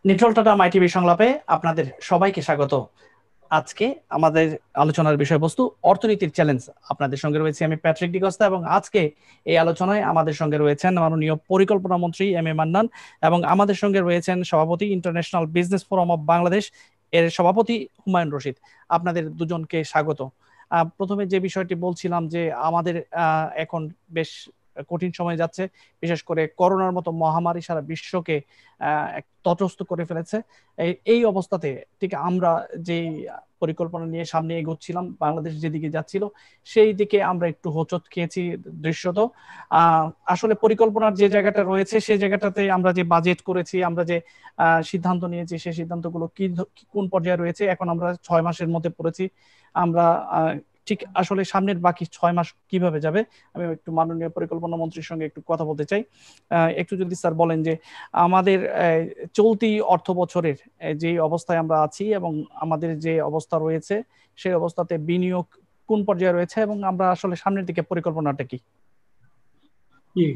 Nitol tata মাই TV সংলাপে আপনাদের সবাইকে স্বাগত। আজকে আমাদের আলোচনার বিষয়বস্তু অর্থনীতির চ্যালেঞ্জ। আপনাদের সঙ্গে রয়েছে আমি প্যাট্রিক ডিকস্তা এবং আজকে এই আলোচনায় আমাদের সঙ্গে রয়েছেন মাননীয় পরিকল্পনা মন্ত্রী এম এ মান্নান এবং আমাদের সঙ্গে রয়েছেন সভাপতি international business forum of Bangladesh এর সভাপতি হুমায়ুন রশিদ। আপনাদের দুজনকে স্বাগত। প্রথমে যে বিষয়টি বলছিলাম যে আমাদের এখন বেশ কঠিন সময় যাচ্ছে, বিশেষ করে করোনার মতো মহামারী সারা বিশ্বকে তটস্থ করে ফেলেছে। এই অবস্থাতে ঠিক আমরা যে পরিকল্পনা নিয়ে সামনে এগোচ্ছিলাম, বাংলাদেশ যেদিকে যাচ্ছিল সেই দিকে আমরা একটু হোঁচট খেয়েছি দৃশ্যত। আসলে পরিকল্পনার যে জায়গাটা রয়েছে সেই জায়গাটাতে আমরা যে বাজেট করেছি, আমরা যে সিদ্ধান্ত নিয়েছি সেই সিদ্ধান্তগুলো কোন পর্যায়ে রয়েছে এখন আমরা 6 মাসের মধ্যে পড়েছি। আমরা ঠিক আসলে সামনের বাকি 6 মাস কিভাবে যাবে আমি একটু মাননীয় পরিকল্পনা মন্ত্রীর সঙ্গে একটু কথা বলতে চাই। একটু যদি স্যার বলেন যে আমাদের চলতি অর্থ বছরের যে অবস্থায় আমরা আছি এবং আমাদের যে অবস্থা রয়েছে সেই অবস্থাতে বিনিয়োগ কোন পর্যায়ে রয়েছে এবং আমরা আসলে সামনের দিকে পরিকল্পনাটা কি? জি,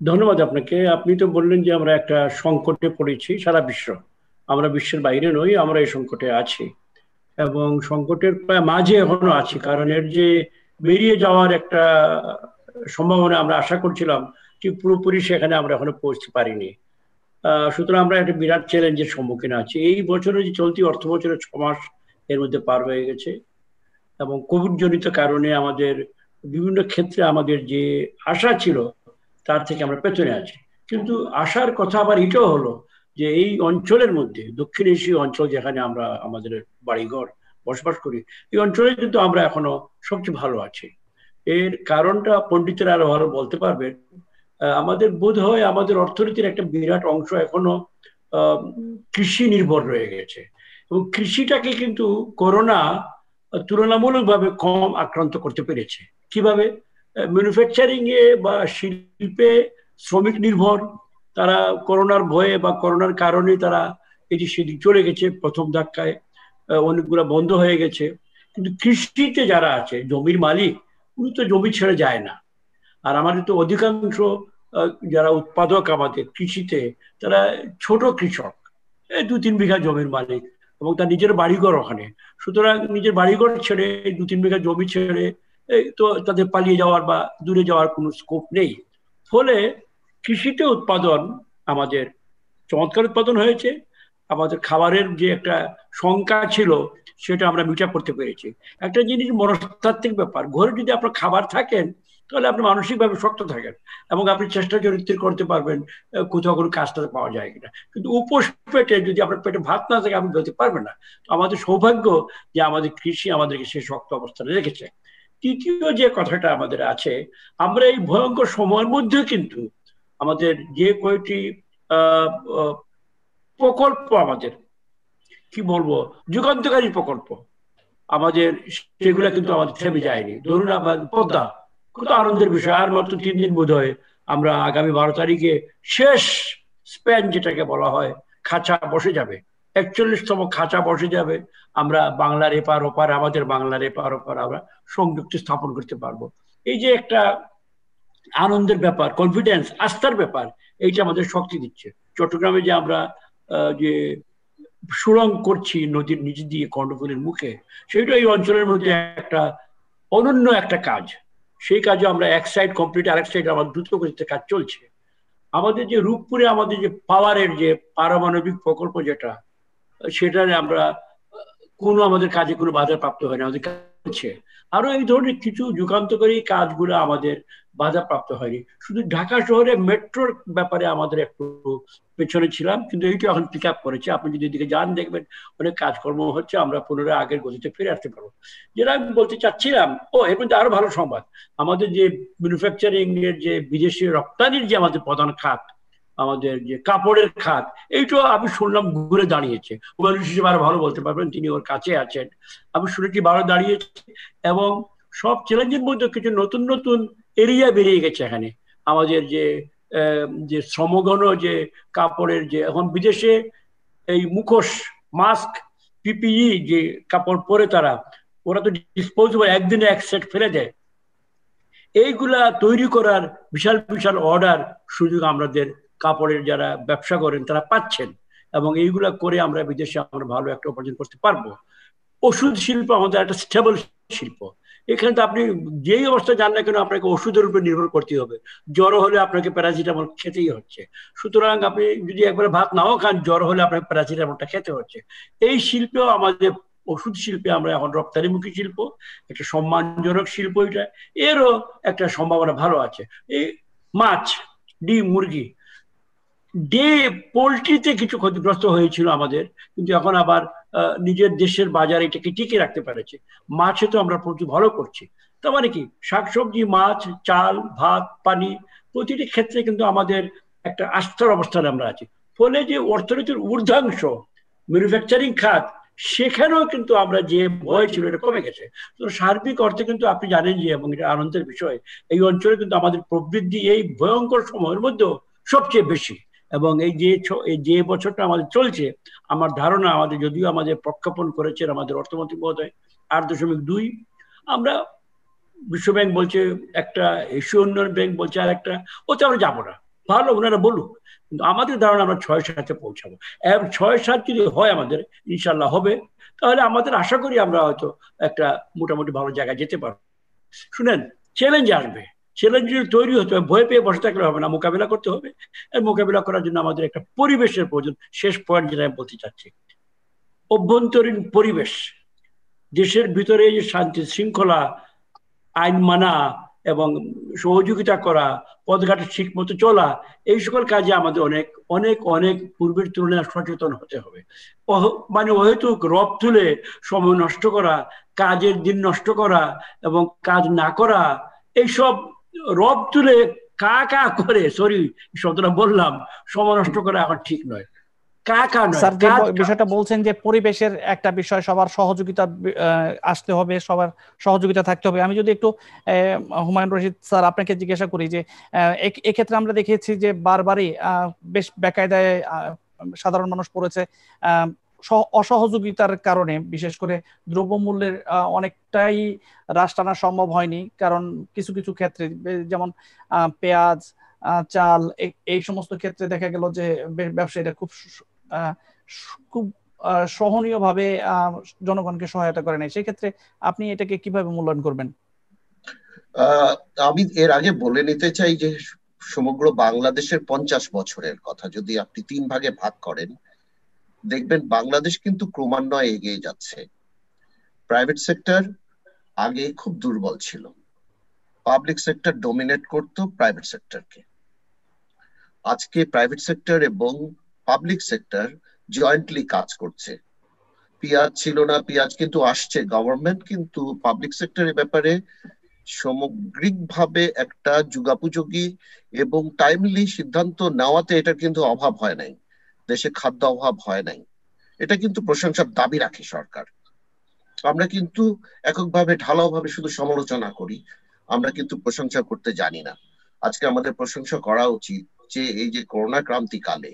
ধন্যবাদ আপনাকে। আপনি তো বললেন যে আমরা একটা সংকটে পড়েছি, সারা বিশ্ব, আমরা বিশ্বের বাইরে নই, আমরা এই সংকটে আছি এবং সংকটের প্রায় মাঝে এখনো আছি, কারণ এর যে বেরিয়ে যাওয়ার একটা সম্ভাবনা আমরা আশা করছিলাম ঠিক পুরোপুরি সেখানে আমরা এখনো পৌঁছতে পারিনি। সুতরাং আমরা একটা বিরাট চ্যালেঞ্জের সম্মুখীন আছি। এই বছরের যে চলতি অর্থ বছরের 6 মাস এর মধ্যে পার হয়ে গেছে এবং কোভিড জনিত কারণে আমাদের বিভিন্ন ক্ষেত্রে আমাদের যে আশা ছিল তার থেকে আমরা পেছনে আছি। কিন্তু আশার কথা আবার এটাও হলো যে এই অঞ্চলের মধ্যে, দক্ষিণ এশীয় অঞ্চল যেখানে আমরা আমাদের বাড়িঘর বসবাস করি, এই অঞ্চলে কিন্তু আমরা এখনো সবচেয়ে ভালো আছি। এর কারণটা পণ্ডিতেরা আরো ভালো বলতে পারবেন। আমাদের বোধ হয় আমাদের অর্থনীতির একটা বিরাট অংশ এখনো কৃষি নির্ভর রয়ে গেছে এবং কৃষিটাকে কিন্তু করোনা তুলনামূলকভাবে কম আক্রান্ত করতে পেরেছে। কিভাবে? ম্যানুফ্যাকচারিং এ বা শিল্পে শ্রমিক নির্ভর, তারা করোনার ভয়ে বা করোনার কারণে তারা এদিক সেদিক চলে গেছে, প্রথম ধাক্কায় অনেকগুলো বন্ধ হয়ে গেছে। কিন্তু কৃষিতে যারা আছে জমির মালিক, উনি তো জমি ছেড়ে যায় না। আর আমাদের তো অধিকাংশ যারা উৎপাদক আমাদের কৃষিতে, তারা ছোট কৃষক, 2-3 বিঘা জমির মালিক এবং তার নিজের বাড়িঘর ওখানে। সুতরাং নিজের বাড়িঘর ছেড়ে 2-3 বিঘা জমি ছেড়ে তো তাদের পালিয়ে যাওয়ার বা দূরে যাওয়ার কোনো স্কোপ নেই। ফলে কৃষিতে উৎপাদন আমাদের চমৎকার উৎপাদন হয়েছে। আমাদের খাবারের যে একটা শঙ্কা ছিল সেটা আমরা মিটা করতে পেরেছি। একটা জিনিস মনস্তাত্ত্বিক ব্যাপার, ঘরে যদি আপনার খাবার থাকেন তাহলে আপনি মানসিকভাবে শক্ত থাকেন এবং আপনি চেষ্টা চরিত্র করতে পারবেন কোথাও কোনো কাজটা পাওয়া যায় কিনা। কিন্তু উপোস পেটে যদি আপনার পেটে ভাত না থাকে আপনি বেরোতে পারবেন না। আমাদের সৌভাগ্য যে আমাদের কৃষি আমাদেরকে সেই শক্ত অবস্থানে রেখেছে। তৃতীয় যে কথাটা আমাদের আছে, আমরা এই ভয়ঙ্কর সময়ের মধ্যে কিন্তু আমাদের যে কয়টি প্রকল্প, আমাদের কি বলবো, যুগান্তকারী প্রকল্প আমাদের, সেগুলো কিন্তু আমাদের থেমে যায়নি। ধরুন আমার পদ্মা, কত আনন্দের বিষয়, আর মাত্র 3 দিন বোধ হয় আমরা আগামী 12 তারিখে শেষ স্প্যান যেটাকে বলা হয় খাঁচা বসে যাবে, 41তম খাঁচা বসে যাবে। আমরা বাংলার এপার ওপার, আমাদের বাংলার এপার ওপার আমরা সংযুক্তি স্থাপন করতে পারবো। এই যে একটা আনন্দের ব্যাপার, কনফিডেন্স, আস্থার ব্যাপার, এইটা আমাদের শক্তি দিচ্ছে। চট্টগ্রামে যে আমরা যে সুড়ঙ্গ করছি নদীর নিচ দিয়ে কর্ণফুলীর মুখে, সেটা এই অঞ্চলের মধ্যে একটা অনন্য একটা কাজ। সেই কাজে আমরা এক সাইড কমপ্লিট, আরেক সাইড আমার দ্রুত গতিতে কাজ চলছে। আমাদের যে রূপপুরে আমাদের যে পাওয়ারের যে পারমাণবিক প্রকল্প যেটা, সেটা আমরা কোনো আমাদের কাজে কোনো বাধা প্রাপ্ত হয় না, আমাদের কাছে আরো এই ধরনের কিছু যুগান্তকারী কাজগুলো আমাদের বাধা প্রাপ্ত হয়নি। শুধু ঢাকা শহরে মেট্রোর ব্যাপারে আমাদের একটু পেছনে ছিলাম, কিন্তু এইটা এখন পিক আপ করেছে। আপনি যদি এদিকে যান দেখবেন অনেক কাজকর্ম হচ্ছে, আমরা পুনরায় আগের গতিতে ফিরে আসতে পারবো। যেটা আমি বলতে চাচ্ছিলাম, এর মধ্যে আরো ভালো সংবাদ, আমাদের যে ম্যানুফ্যাকচারিং এর যে বিদেশি রপ্তানির যে আমাদের প্রধান খাত, আমাদের যে কাপড়ের খাত, এইটা আমি শুনলাম ঘুরে দাঁড়িয়েছে। হুমায়ুন হিসেবে আরো ভালো বলতে পারবেন, তিনি ওর কাছে আছেন। আমি শুনেছি ভালো দাঁড়িয়েছে এবং সব চ্যালেঞ্জের মধ্যে কিছু নতুন নতুন এরিয়া বেরিয়ে গেছে এখানে। আমাদের যে যে শ্রমঘন যে কাপড়ের, যে এখন বিদেশে এই মুখোশ, মাস্ক, পিপিই যে কাপড় পরে তারা, ওরা তো ডিসপোজেবল, একদিনে এক সেট ফেলে দেয়। এইগুলা তৈরি করার বিশাল বিশাল অর্ডার সুযোগ আমাদের কাপড়ের যারা ব্যবসা করেন তারা পাচ্ছেন এবং এইগুলা করে আমরা বিদেশে আমরা ভালো একটা উপার্জন করতে পারবো। ওষুধ শিল্প আমাদের একটা স্টেবল শিল্প। এখানে তো আপনি যেই অবস্থায় যান না কেন আপনাকে ওষুধের উপর নির্ভর করতে হবে। জ্বর হলে আপনাকে প্যারাসিটামল খেতেই হচ্ছে। সুতরাং আপনি যদি একবার ভাত নাও খান, জ্বর হলে আপনাকে প্যারাসিটামলটা খেতে হচ্ছে। এই শিল্পেও আমাদের ওষুধ শিল্পে আমরা এখন রপ্তানিমুখী শিল্প, একটা সম্মানজনক শিল্প এটা, এরও একটা সম্ভাবনা ভালো আছে। এই মাছ, ডিম, মুরগি, ডে পোলট্রিতে কিছু ক্ষতিগ্রস্ত হয়েছিল আমাদের, কিন্তু এখন আবার নিজের দেশের বাজারে এটাকে টিকে রাখতে পেরেছে। মাছে তো আমরা প্রচুর ভালো করছি। তার মানে কি, শাকসবজি, মাছ, চাল, ভাত, পানি, প্রতিটি ক্ষেত্রে কিন্তু আমাদের একটা আস্থার অবস্থানে আমরা আছি। ফলে যে অর্থনীতির ঊর্ধ্বাংশ ম্যানুফ্যাকচারিং খাত, সেখানেও কিন্তু আমরা যে ভয় ছিল এটা কমে গেছে। তো সার্বিক অর্থে কিন্তু আপনি জানেন যে, এবং এটা আনন্দের বিষয়, এই অঞ্চলে কিন্তু আমাদের প্রবৃদ্ধি এই ভয়ঙ্কর সময়ের মধ্যেও সবচেয়ে বেশি। এবং এই যে বছরটা আমাদের চলছে, আমার ধারণা, আমাদের যদিও আমাদের প্রক্ষেপণ করেছেন আমাদের অর্থমন্ত্রী মহোদয় 8.2, আমরা বিশ্বব্যাংক বলছে একটা, এশীয় উন্নয়ন ব্যাংক বলছে আর একটা, ওতে আমরা যাবো না। ভালো, ওনারা বলুক, কিন্তু আমাদের ধারণা আমরা 6-7-এ পৌঁছাবো। 6-7 যদি হয় আমাদের, ইনশাল্লাহ হবে, তাহলে আমাদের আশা করি আমরা হয়তো একটা মোটামুটি ভালো জায়গায় যেতে পারবো। শুনেন, চ্যালেঞ্জ আসবে, চ্যালেঞ্জ তৈরি হতে হবে, ভয় পেয়ে বসে থাকলে হবে না, মোকাবিলা করতে হবে। আর মোকাবিলা করার জন্য আমাদের একটা পরিবেশের প্রয়োজন। শেষ পয়েন্ট যেটা আমি বলতে চাচ্ছি, অভ্যন্তরীণ পরিবেশ, দেশের ভিতরে যে শান্তি শৃঙ্খলা, আইন মানা এবং সহযোগিতা করা, পথঘাটে ঠিক মতো চলা, এই সকল কাজে আমাদের অনেক অনেক অনেক পূর্বের তুলনায় সচেতন হতে হবে। মানে অহেতুক রব তুলে সময় নষ্ট করা, কাজের দিন নষ্ট করা এবং কাজ না করা, এইসব রব তুলে কা কা করে, সরি শব্দটা বললাম, সময় নষ্ট করা এখন ঠিক নয়। স্যার, যে বিষয়টা বলছেন যে পরিবেশের একটা বিষয়, সবার সহযোগিতা আসতে হবে, সবার সহযোগিতা থাকতে হবে। আমি যদি একটু হুমায়ুন রশিদ স্যার আপনাকে জিজ্ঞাসা করি যে এক্ষেত্রে আমরা দেখেছি যে বারবারই বেশ বেকায়দায় সাধারণ মানুষ পড়েছে অসহযোগিতার কারণে। বিশেষ করে দ্রব্যমূল্যের অনেকটাই হ্রাস টানা সম্ভব হয়নি, কারণ কিছু কিছু ক্ষেত্রে যেমন পেঁয়াজ, চাল, এই সমস্ত ক্ষেত্রে দেখা গেল যে ব্যবসায়ীরা খুব সহনীয় ভাবে জনগণকে সহায়তা করে নাই। সেক্ষেত্রে আপনি এটাকে কিভাবে মূল্যায়ন করবেন? আমি এর আগে বলে নিতে চাই যে সমগ্র বাংলাদেশের 50 বছরের কথা যদি আপনি 3 ভাগে ভাগ করেন, দেখবেন বাংলাদেশ কিন্তু ক্রমান্বয়ে এগিয়ে যাচ্ছে। প্রাইভেট সেক্টর আগে খুব দুর্বল ছিল, পাবলিক সেক্টর ডমিনেট করতো প্রাইভেট সেক্টরকে। আজকে প্রাইভেট সেক্টর এবং পাবলিক সেক্টর জয়েন্টলি কাজ করছে। পেঁয়াজ ছিল না, পেঁয়াজ কিন্তু আসছে। গভর্নমেন্ট কিন্তু পাবলিক সেক্টরের ব্যাপারে সামগ্রিকভাবে একটা যুগাপযোগী এবং টাইমলি সিদ্ধান্ত নেওয়াতে এটা কিন্তু অভাব হয় নাই, দেশে খাদ্য অভাব হয় নাই। এটা কিন্তু প্রশংসার দাবি রাখে সরকার। আমরা কিন্তু এককভাবে ঢালাওভাবে শুধু সমালোচনা করি, আমরা কিন্তু প্রশংসা করতে জানি না। আজকে আমাদের প্রশংসা করা উচিত যে এই যে করোনা ক্রান্তিকালে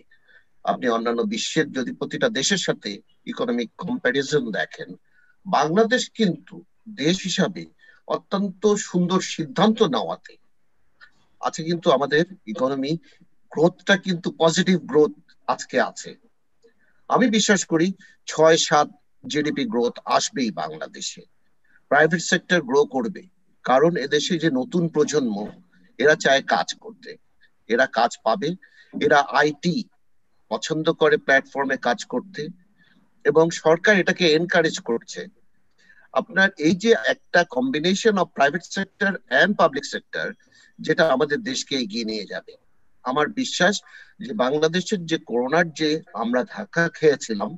আপনি অন্যান্য বিশ্বের যদি প্রতিটা দেশের সাথে ইকোনমিক কম্প্যারিজন দেখেন, বাংলাদেশ কিন্তু দেশ হিসাবে অত্যন্ত সুন্দর সিদ্ধান্ত নেওয়াতে আছে। কিন্তু আমাদের ইকোনমি গ্রোথটা কিন্তু পজিটিভ গ্রোথ আজকে আছে। আমি বিশ্বাস করি 6-7 জিডিপি গ্রোথ আসবেই বাংলাদেশে। প্রাইভেট সেক্টর গ্রো করবে, কারণ এদেশে যে নতুন প্রজন্ম, এরা চায় কাজ করতে, এরা কাজ পাবে, এরা আইটি পছন্দ করে, প্ল্যাটফর্মে কাজ করতে, এবং সরকার এটাকে এনকারেজ করছে। আপনার এই যে একটা combination of private sector and public sector, যেটা আমাদের দেশকে এগিয়ে নিয়ে যাবে। আমার বিশ্বাস যে বাংলাদেশের যে করোনার যে আমরা ধাক্কা খেয়েছিলাম,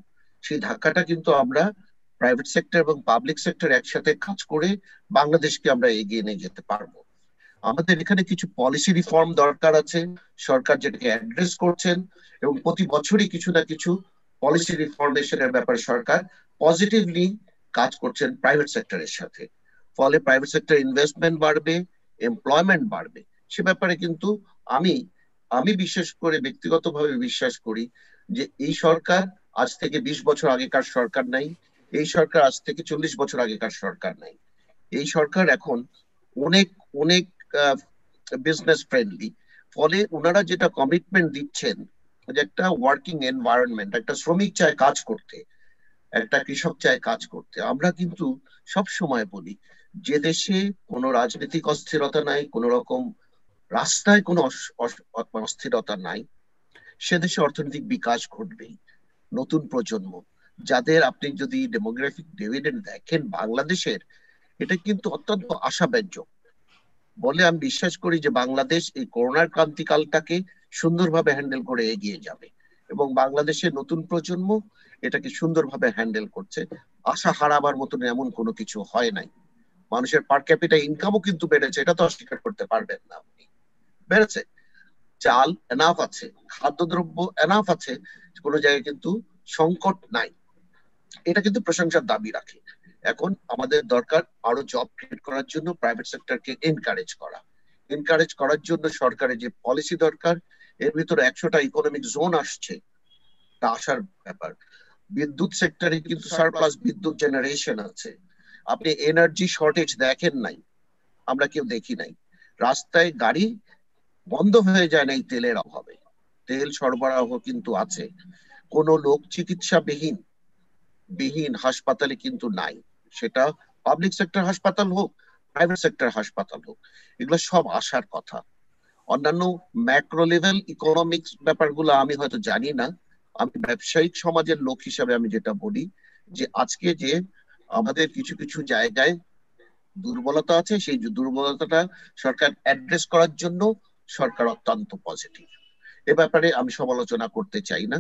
সেই ধাক্কাটা কিন্তু আমরা প্রাইভেট সেক্টর এবং পাবলিক সেক্টর একসাথে কাজ করে বাংলাদেশকে আমরা এগিয়ে নিয়ে যেতে পারবো। আমাদের এখানে কিছু পলিসি রিফর্ম দরকার আছে, সরকার যেটাকে অ্যাড্রেস করছেন, এবং প্রতি বছরই কিছু না কিছু পলিসি রিফর্মেশনের ব্যাপারে সরকার পজিটিভলি কাজ করছেন প্রাইভেট সেক্টরের সাথে। ফলে প্রাইভেট সেক্টর ইনভেস্টমেন্ট বাড়বে, এমপ্লয়মেন্ট বাড়বে। সে ব্যাপারে কিন্তু আমি আমি বিশেষ করে ব্যক্তিগতভাবে বিশ্বাস করি যে এই সরকার আজ থেকে 20 বছর আগেকার সরকার নাই, এই সরকার আজ থেকে 40 বছর আগেকার সরকার নাই। এই সরকার এখন অনেক অনেক বিজনেস ফ্রেন্ডলি। ফলে ওনারা যেটা কমিটমেন্ট দিচ্ছেন যে একটা ওয়ার্কিং এনভায়রনমেন্ট, একটা শ্রমিক চায় কাজ করতে, একটা কৃষক চায় কাজ করতে। আমরা কিন্তু সব সময় বলি যে দেশে কোনো রাজনৈতিক অস্থিরতা নাই, কোনো রকম রাস্তায় কোনো অস্থিরতা নাই, সে দেশে অর্থনৈতিক বিকাশ ঘটবেই। নতুন প্রজন্ম যাদের আপনি যদি ডেমোগ্রাফিক ডিভিডেন্ড দেখেন বাংলাদেশের, এটা কিন্তু অত্যন্ত আশাব্যঞ্জক বলে আমি বিশ্বাস করি যে বাংলাদেশ এই করোনার ক্রান্তিকালটাকে সুন্দরভাবে হ্যান্ডেল করে এগিয়ে যাবে, এবং বাংলাদেশের নতুন প্রজন্ম এটাকে সুন্দরভাবে হ্যান্ডেল করছে। আশা হারাবার মতন এমন কোনো কিছু হয় নাই। মানুষের পার ক্যাপিটা ইনকামও কিন্তু বেড়েছে, এটা তো অস্বীকার করতে পারবেন না আপনি। বেড়েছে, চাল এনাফ আছে, খাদ্যদ্রব্য এনাফ আছে, কোনো জায়গায় কিন্তু সংকট নাই। এটা কিন্তু প্রশংসার দাবি রাখে। এখন আমাদের দরকার আরো জব ক্রিয়েট করার জন্য প্রাইভেট সেক্টরকে এনকারেজ করার জন্য সরকারের যে পলিসি দরকার, এর ভিতরে 100টা ইকোনমিক জোন আসছে, তা আসার ব্যাপার। বিদ্যুৎ সেক্টরে কিন্তু সারপ্লাস বিদ্যুৎ জেনারেশন আছে। আপনি এনার্জি শর্টেজ দেখেন নাই, আমরা কেউ দেখি নাই। রাস্তায় গাড়ি বন্ধ হয়ে যায় না এই তেলের অভাবে, তেল সরবরাহ কিন্তু আছে। কোন লোক চিকিৎসাবিহীন হাসপাতালে কিন্তু নাই, সেটা পাবলিক সেক্টর হাসপাতাল হোক, প্রাইভেট সেক্টর হাসপাতাল হোক, এগুলো সব আসার কথা। অন্যান্য ম্যাক্রো লেভেল ইকোনমিক্স ব্যাপারগুলো আমি হয়তো জানি না। আমি ব্যবসায়িক সমাজের লোক হিসাবে আমি যেটা বলি যে আজকে যে আমাদের কিছু কিছু জায়গায় দুর্বলতা আছে, সেই দুর্বলতাটা সরকার অ্যাড্রেস করার জন্য সরকার অত্যন্ত পজিটিভ। এ ব্যাপারে আমি সমালোচনা করতে চাই না।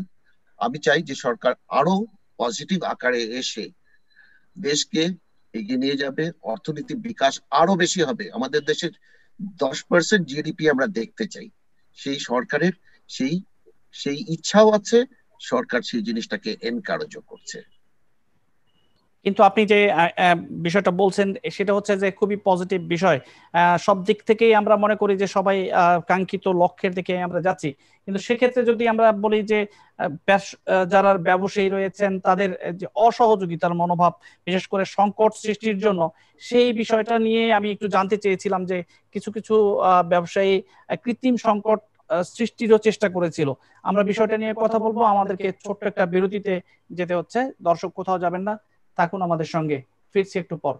আমি চাই যে সরকার আরো পজিটিভ আকারে এসে দেশকে এগিয়ে নিয়ে যাবে, অর্থনীতি বিকাশ আরো বেশি হবে। আমাদের দেশের 10% জিডিপি আমরা দেখতে চাই, সেই সরকারের সেই সেই ইচ্ছাও আছে, সরকার সেই জিনিসটাকে এনকারেজও করছে। কিন্তু আপনি যে বিষয়টা বলছেন সেটা হচ্ছে যে খুবই পজিটিভ বিষয়। সব দিক থেকেই আমরা মনে করি যে সবাই কাঙ্ক্ষিত লক্ষ্যের দিকে আমরা যাচ্ছি। কিন্তু সেক্ষেত্রে যদি আমরা বলি যে যারা ব্যবসায়ী রয়েছেন তাদের যে অসহযোগিতার মনোভাব, বিশেষ করে সংকট সৃষ্টির জন্য, সেই বিষয়টা নিয়ে আমি একটু জানতে চেয়েছিলাম যে কিছু কিছু ব্যবসায়ী কৃত্রিম সংকট সৃষ্টিরও চেষ্টা করেছিল। আমরা বিষয়টা নিয়ে কথা বলবো, আমাদেরকে ছোট্ট একটা বিরতিতে যেতে হচ্ছে। দর্শক কোথাও যাবেন না, থাকুন আমাদের সঙ্গে, ফিরছি একটু পর।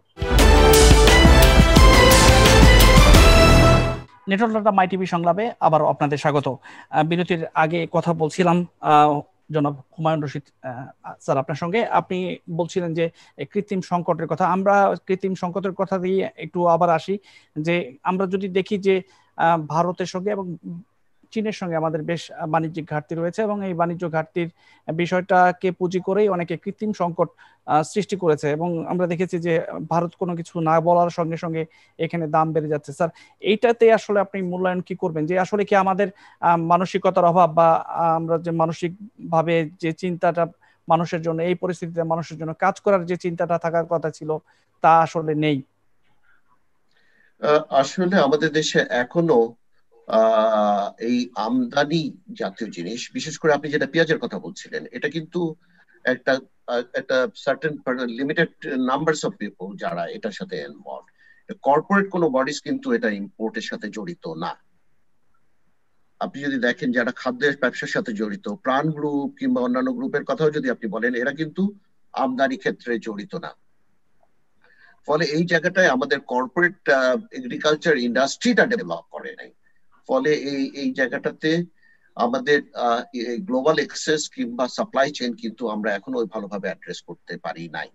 নেটওয়ার্ক মাই টিভি সংলাপে আবার আপনাদের স্বাগত। বিরতির আগে কথা বলছিলাম জনাব হুমায়ুন রশিদ স্যার আপনার সঙ্গে। আপনি বলছিলেন যে কৃত্রিম সংকটের কথা, আমরা কৃত্রিম সংকটের কথা দিয়ে একটু আবার আসি। যে আমরা যদি দেখি যে ভারতের সঙ্গে এবং চীনের সঙ্গে আমাদের বেশ বাণিজ্যিক ঘাটতি রয়েছে, এবং এই বাণিজ্য ঘাটতির বিষয়টাকে পুঁজি করেই অনেকে কৃত্রিম সংকট সৃষ্টি করেছে, এবং আমরা দেখেছি যে ভারত কোনো কিছু না বলার সঙ্গে সঙ্গে এখানে দাম বেড়ে যাচ্ছে। স্যার, এইটাতে আসলে আপনি মূল্যায়ন কি করবেন, যে আসলে কি আমাদের মানসিকতার অভাব, বা আমরা যে মানসিক ভাবে যে চিন্তাটা মানুষের জন্য, এই পরিস্থিতিতে মানুষের জন্য কাজ করার যে চিন্তাটা থাকার কথা ছিল তা আসলে নেই? আসলে আমাদের দেশে এখনো এই আমদানি জাতীয় জিনিস, বিশেষ করে আপনি যেটা পেঁয়াজের কথা বলছিলেন, এটা কিন্তু একটা একটা certain limited numbers of people যারা এটার সাথে ইনভলভ। কর্পোরেট কোনো বডিজ কিন্তু এটা ইম্পোর্টের সাথে জড়িত না। আপনি যদি দেখেন যারা খাদ্যের ব্যবসার সাথে জড়িত, প্রাণ গ্রুপ কিংবা অন্যান্য গ্রুপের কথাও যদি আপনি বলেন, এরা কিন্তু আমদানি ক্ষেত্রে জড়িত না। ফলে এই জায়গাটায় আমাদের কর্পোরেট এগ্রিকালচার ইন্ডাস্ট্রিটা ডেভেলপ করে নাই। ফলে এই জায়গাটাতে আমাদের গ্লোবাল এক্সেস কিংবা সাপ্লাই চেইন কিন্তু আমরা এখনো ভালোভাবে অ্যাড্রেস করতে পারি নাই।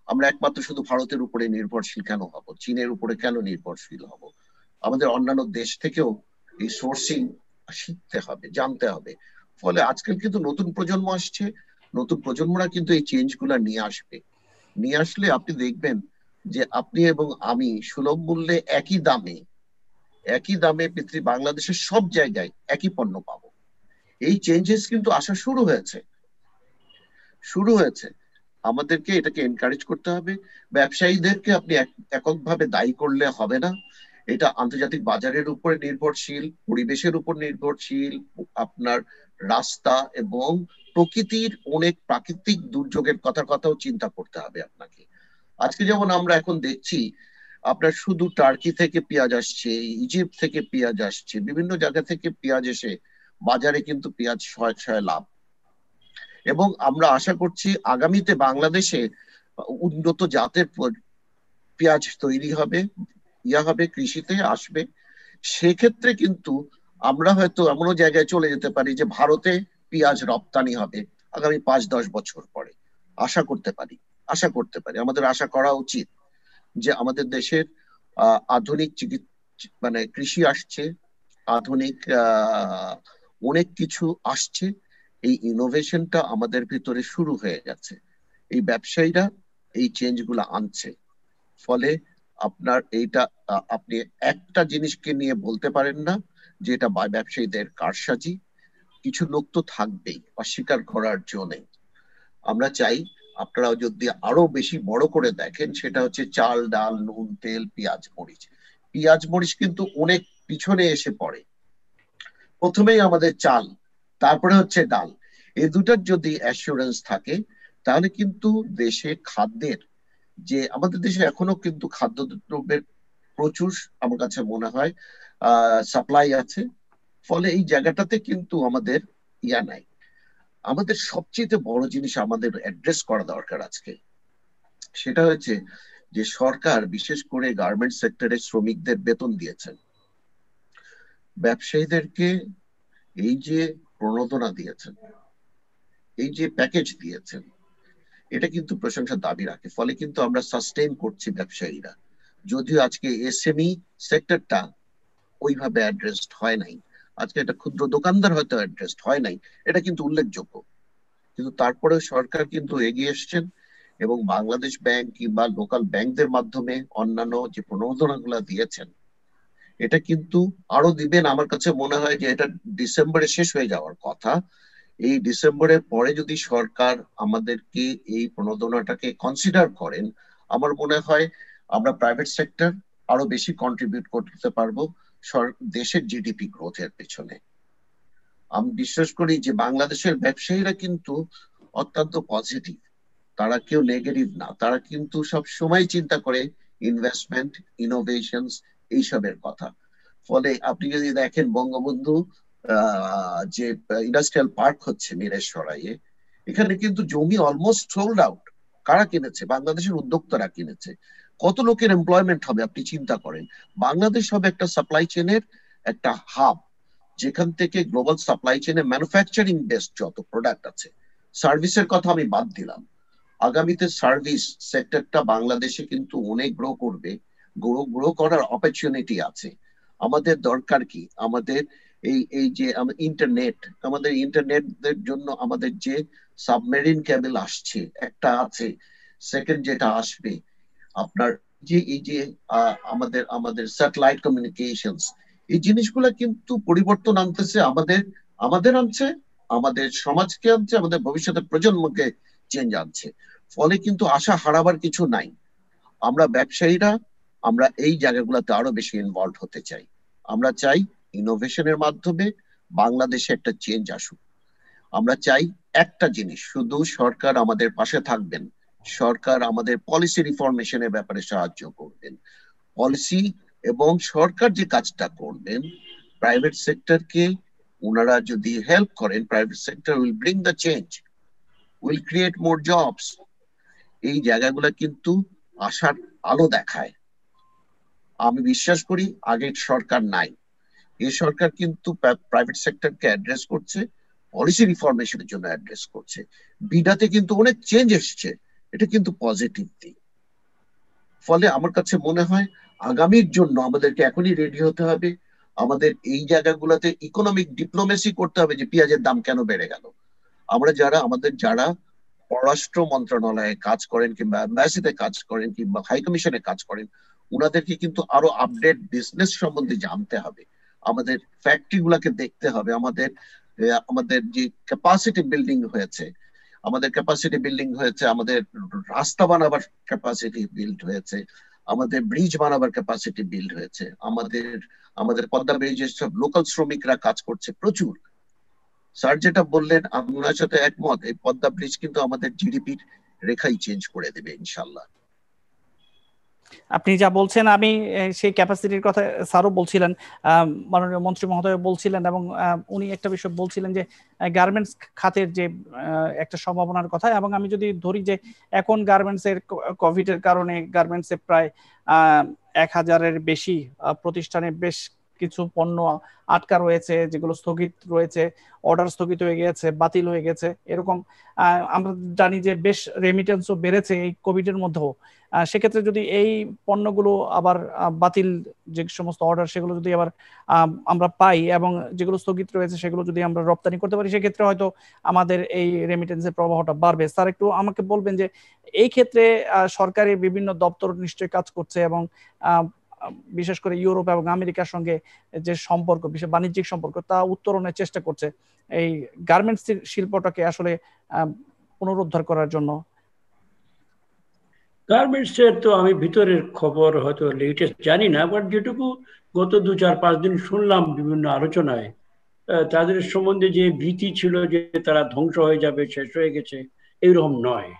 আমরা একমাত্র শুধু ভারতের উপরে নির্ভরশীল কেন হব, চীনের উপরে কেন নির্ভরশীল হব? আমাদের অন্যান্য দেশ থেকেও এই সোর্সিং শিখতে হবে, জানতে হবে। ফলে আজকাল কিন্তু নতুন প্রজন্ম আসছে, নতুন প্রজন্মরা কিন্তু এই চেঞ্জ গুলা নিয়ে আসবে। নিয়ে আসলে আপনি দেখবেন যে আপনি এবং আমি সুলভ মূল্যে একই দামে পৃথিবী বাংলাদেশের সব জায়গায় একই পণ্য পাবো। এই চেঞ্জেস কিন্তু আসা শুরু হয়েছে। আমাদেরকে এটাকে এনকারেজ করতে হবে। ব্যবসায়ীদেরকে আপনি এককভাবে দায়ী করলে হবে না। এটা আন্তর্জাতিক বাজারের উপরে নির্ভরশীল, পরিবেশের উপর নির্ভরশীল, আপনার রাস্তা এবং প্রকৃতির অনেক প্রাকৃতিক দুর্যোগের কথাও চিন্তা করতে হবে আপনাকে। আজকে যেমন আমরা এখন দেখছি আপনার শুধু টার্কি থেকে পেঁয়াজ আসছে, ইজিপ্ট থেকে পেঁয়াজ আসছে, বিভিন্ন জায়গা থেকে পেঁয়াজ এসে বাজারে কিন্তু পেঁয়াজ শয়ে শয়ে লাভ। এবং আমরা আশা করছি আগামীতে বাংলাদেশে উন্নত জাতের পেঁয়াজ তৈরি হবে, হবে, কৃষিতে আসবে। সেক্ষেত্রে কিন্তু আমরা হয়তো এমনও জায়গায় চলে যেতে পারি যে ভারতে পেঁয়াজ রপ্তানি হবে আগামী 5-10 বছর পরে। আশা করতে পারি, আমাদের আশা করা উচিত যে আমাদের দেশের আধুনিক মানে কৃষি আসছে, আধুনিক অনেক কিছু আসছে। এই ইনোভেশনটা আমাদের ভিতরে শুরু হয়ে গেছে, এই ব্যবসায়ীরা এই চেঞ্জ গুলো আনছে। ফলে আপনার এইটা আপনি একটা জিনিসকে নিয়ে বলতে পারেন না যে এটা ব্যবসায়ীদের কারসাজি। কিছু লোক তো থাকবেই, অস্বীকার করার জন্য নেই। আমরা চাই আপনারা যদি আরো বেশি বড় করে দেখেন, সেটা হচ্ছে চাল, ডাল, নুন, তেল, পেঁয়াজ, মরিচ। পেঁয়াজ মরিচ কিন্তু অনেক পিছনে এসে পড়ে। প্রথমেই আমাদের চাল, তারপরে হচ্ছে ডাল। এই দুটার যদি অ্যাসুরেন্স থাকে তাহলে কিন্তু দেশে খাদ্যের যে আমাদের দেশে এখনো কিন্তু খাদ্যদ্রব্যের প্রচুর আমার কাছে মনে হয় সাপ্লাই আছে। ফলে এই জায়গাটাতে কিন্তু আমাদের নাই। আমাদের সবচেয়ে বড় জিনিস আমাদের অ্যাড্রেস করা দরকার আজকে, সেটা হচ্ছে যে সরকার বিশেষ করে গার্মেন্টস সেক্টরে শ্রমিকদের বেতন দিয়েছেন, ব্যবসায়ীদেরকে এই যে প্রণোদনা দিয়েছেন, এই যে প্যাকেজ দিয়েছেন, এটা কিন্তু প্রশংসার দাবি রাখে। ফলে কিন্তু আমরা সাস্টেইন করছি ব্যবসায়ীরা। যদিও আজকে এসএমই সেক্টরটা ওইভাবে অ্যাড্রেসড হয় নাই, আজকে একটা ক্ষুদ্র দোকানদার হয়তো অ্যাড্রেসড হয় নাই, এটা কিন্তু উল্লেখযোগ্য। কিন্তু তারপরে সরকার কিন্তু এগিয়ে এসছেন এবং বাংলাদেশ ব্যাংক কিংবা লোকাল ব্যাংকদের মাধ্যমে অন্যান্য যে প্রণোদনাগুলো দিয়েছেন, এটা কিন্তু আরো দিবেন। আমার কাছে মনে হয় যে এটা ডিসেম্বরে শেষ হয়ে যাওয়ার কথা। এই ডিসেম্বরের পরে যদি সরকার আমাদেরকে এই প্রণোদনাটাকে কনসিডার করেন, আমার মনে হয় আমরা প্রাইভেট সেক্টর আরো বেশি কন্ট্রিবিউট করতে পারবো দেশের জিডিপি গ্রোথের পেছনে। আমি বিশ্বাস করি যে বাংলাদেশের ব্যবসায়ীরা কিন্তু অত্যন্ত পজিটিভ, তারা কেউ নেগেটিভ না। তারা কিন্তু সব সময় চিন্তা করে ইনভেস্টমেন্ট, ইনোভেশন এইসবের কথা। ফলে আপনি যদি দেখেন বঙ্গবন্ধু যে ইন্ডাস্ট্রিয়াল পার্ক হচ্ছে মিরেশরাইয়ে, এখানে কিন্তু জমি অলমোস্ট সোল্ড আউট। কারা কিনেছে? বাংলাদেশের উদ্যোক্তারা কিনেছে। কত লোকের এমপ্লয়মেন্ট হবে আপনি চিন্তা করেন। বাংলাদেশ হবে একটা সাপ্লাই চেনের একটা হাব, যেখান থেকে গ্লোবাল সাপ্লাই চেনে ম্যানুফ্যাকচারিং বেসড যত প্রোডাক্ট আছে, সার্ভিসের কথা আমি বাদ দিলাম, আগামীতে সার্ভিস সেক্টরটা বাংলাদেশে কিন্তু অনেক গ্রো করার অপরচুনিটি আছে। আমাদের দরকার কি? আমাদের এই যে ইন্টারনেট, আমাদের ইন্টারনেটের জন্য আমাদের যে সাবমেরিন কেবল আসছে, একটা আছে, সেকেন্ড যেটা আসবে আপনার যে এই যে আমাদের আমাদের স্যাটেলাইট কমিউনিকেশনস, এই জিনিসগুলো কিন্তু পরিবর্তন আনতেছে, আমাদের আনছে, আমাদের সমাজকে আনছে, আমাদের ভবিষ্যতের প্রজন্মকে চেঞ্জ আনছে। ফলে কিন্তু আশা হারাবার কিছু নাই। আমরা ব্যবসায়ীরা আমরা এই জায়গাগুলোতে আরো বেশি ইনভলভ হতে চাই। আমরা চাই ইনোভেশনের মাধ্যমে বাংলাদেশে একটা চেঞ্জ আসুক। আমরা চাই একটা জিনিস, শুধু সরকার আমাদের পাশে থাকবেন, সরকার আমাদের পলিসি রিফরমেশনের ব্যাপারে সাহায্য করবেন, পলিসি এবং সরকার যে কাজটা করবেন, প্রাইভেট সেক্টরকে ওনারা যদি হেল্প করেন, private sector will bring the change, will create more jobs. এই জায়গাগুলো কিন্তু আশার আলো দেখায়। আমি বিশ্বাস করি আগের সরকার নাই, এই সরকার কিন্তু প্রাইভেট সেক্টরকে অ্যাড্রেস করছে, পলিসি রিফরমেশনের জন্য অ্যাড্রেস করছে। বিডাতে কিন্তু অনেক চেঞ্জ এসছে, এটা কিন্তু পজিটিভ দিক। ফলে আমার কাছে মনে হয় আগামীর জন্য আমাদেরকে এখনই রেডি হতে হবে। আমাদের এই জায়গাগুলোতে ইকোনমিক ডিপ্লোমেসি করতে হবে যে পেঁয়াজের দাম কেন বেড়ে গেল। আমাদের যারা পররাষ্ট্র মন্ত্রণালয়ে কাজ করেন কিংবা এম্বাসিতে কাজ করেন কিংবা হাই কমিশনে কাজ করেন, ওনাদেরকে কিন্তু আরো আপডেট বিজনেস সম্বন্ধে জানতে হবে, আমাদের ফ্যাক্টরি গুলাকে দেখতে হবে, আমাদের যে ক্যাপাসিটি বিল্ডিং হয়েছে, আমাদের রাস্তা বানাবার ক্যাপাসিটি বিল্ড হয়েছে, আমাদের ব্রিজ বানাবার ক্যাপাসিটি বিল্ড হয়েছে, আমাদের পদ্মা ব্রিজের সব লোকাল শ্রমিকরা কাজ করছে প্রচুর। স্যার যেটা বললেন আমি ওনার সাথে একমত, এই পদ্মা ব্রিজ কিন্তু আমাদের জিডিপির রেখাই চেঞ্জ করে দেবে ইনশাল্লাহ। আপনি যা বলছেন আমি সেই ক্যাপাসিটির কথা স্যারও বলছিলেন, মাননীয় মন্ত্রী মহোদয় বলছিলেন, এবং উনি একটা বিষয় বলছিলেন যে গার্মেন্টস খাতের যে একটা সম্ভাবনার কথা। এবং আমি যদি ধরি যে এখন গার্মেন্টস এর কোভিড এর কারণে গার্মেন্টসে প্রায় 1000-এর বেশি প্রতিষ্ঠানে বেশ কিছু পণ্য আটকা রয়েছে, যেগুলো স্থগিত রয়েছে, অর্ডার স্থগিত হয়ে গেছে, বাতিল হয়ে গেছে, এরকম আমরা জানি যে বেশ রেমিটেন্সও বেড়েছে এই কোভিড এর মধ্যেও। সেক্ষেত্রে যদি এই পণ্যগুলো আবার বাতিল, যে সমস্ত অর্ডার সেগুলো যদি আবার আমরা পাই এবং যেগুলো স্থগিত রয়েছে সেগুলো যদি আমরা রপ্তানি করতে পারি, সেক্ষেত্রে হয়তো আমাদের এই রেমিটেন্সের প্রবাহটা বাড়বে। স্যার একটু আমাকে বলবেন যে এই ক্ষেত্রে সরকারি বিভিন্ন দপ্তর নিশ্চয়ই কাজ করছে, এবং বিশেষ করে ইউরোপ এবং আমেরিকার সঙ্গে যে সম্পর্ক, বিশেষ বাণিজ্যিক সম্পর্ক, তা উত্তরণের চেষ্টা করছে এই গার্মেন্টস শিল্পটাকে আসলে পুনরুদ্ধার করার জন্য। গার্মেন্টস এর তো আমি ভিতরের খবর হয়তো লেটেস্ট জানি না, বাট যেটুকু গত 2-4-5 দিন শুনলাম বিভিন্ন আলোচনায়, তাদের সম্বন্ধে যে ভীতি ছিল যে তারা ধ্বংস হয়ে যাবে, শেষ হয়ে গেছে, এইরকম নয়।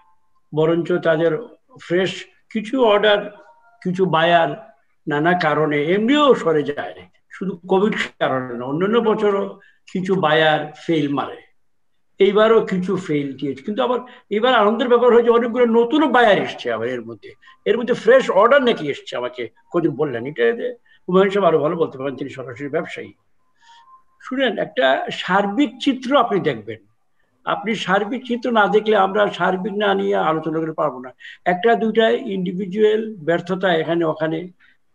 বরঞ্চ তাদের ফ্রেশ কিছু অর্ডার, কিছু বায়ার নানা কারণে এমনিও সরে যায়, শুধু কোভিড কারণে না, অন্যান্য বছরও কিছু বায়ার ফেল মারে, এইবারও কিছু ফেল দিয়েছে। কিন্তু আবার এবার আনন্দের ব্যাপার হয়েছে অনেকগুলো নতুন বায়ার এসছে আবার এর মধ্যে ফ্রেশ অর্ডার নাকি এসছে, আমাকে কদিন বললেন। এটা হুমায়ুন সাহেব আরো ভালো বলতে পারেন, তিনি সরাসরি ব্যবসায়ী। শুনেন, একটা সার্বিক চিত্র আপনি দেখবেন। আপনি সার্বিক চিত্র না দেখলে আমরা সার্বিক না নিয়ে আলোচনা করতে পারবো না। একটা দুইটা ইন্ডিভিজুয়াল ব্যর্থতা এখানে ওখানে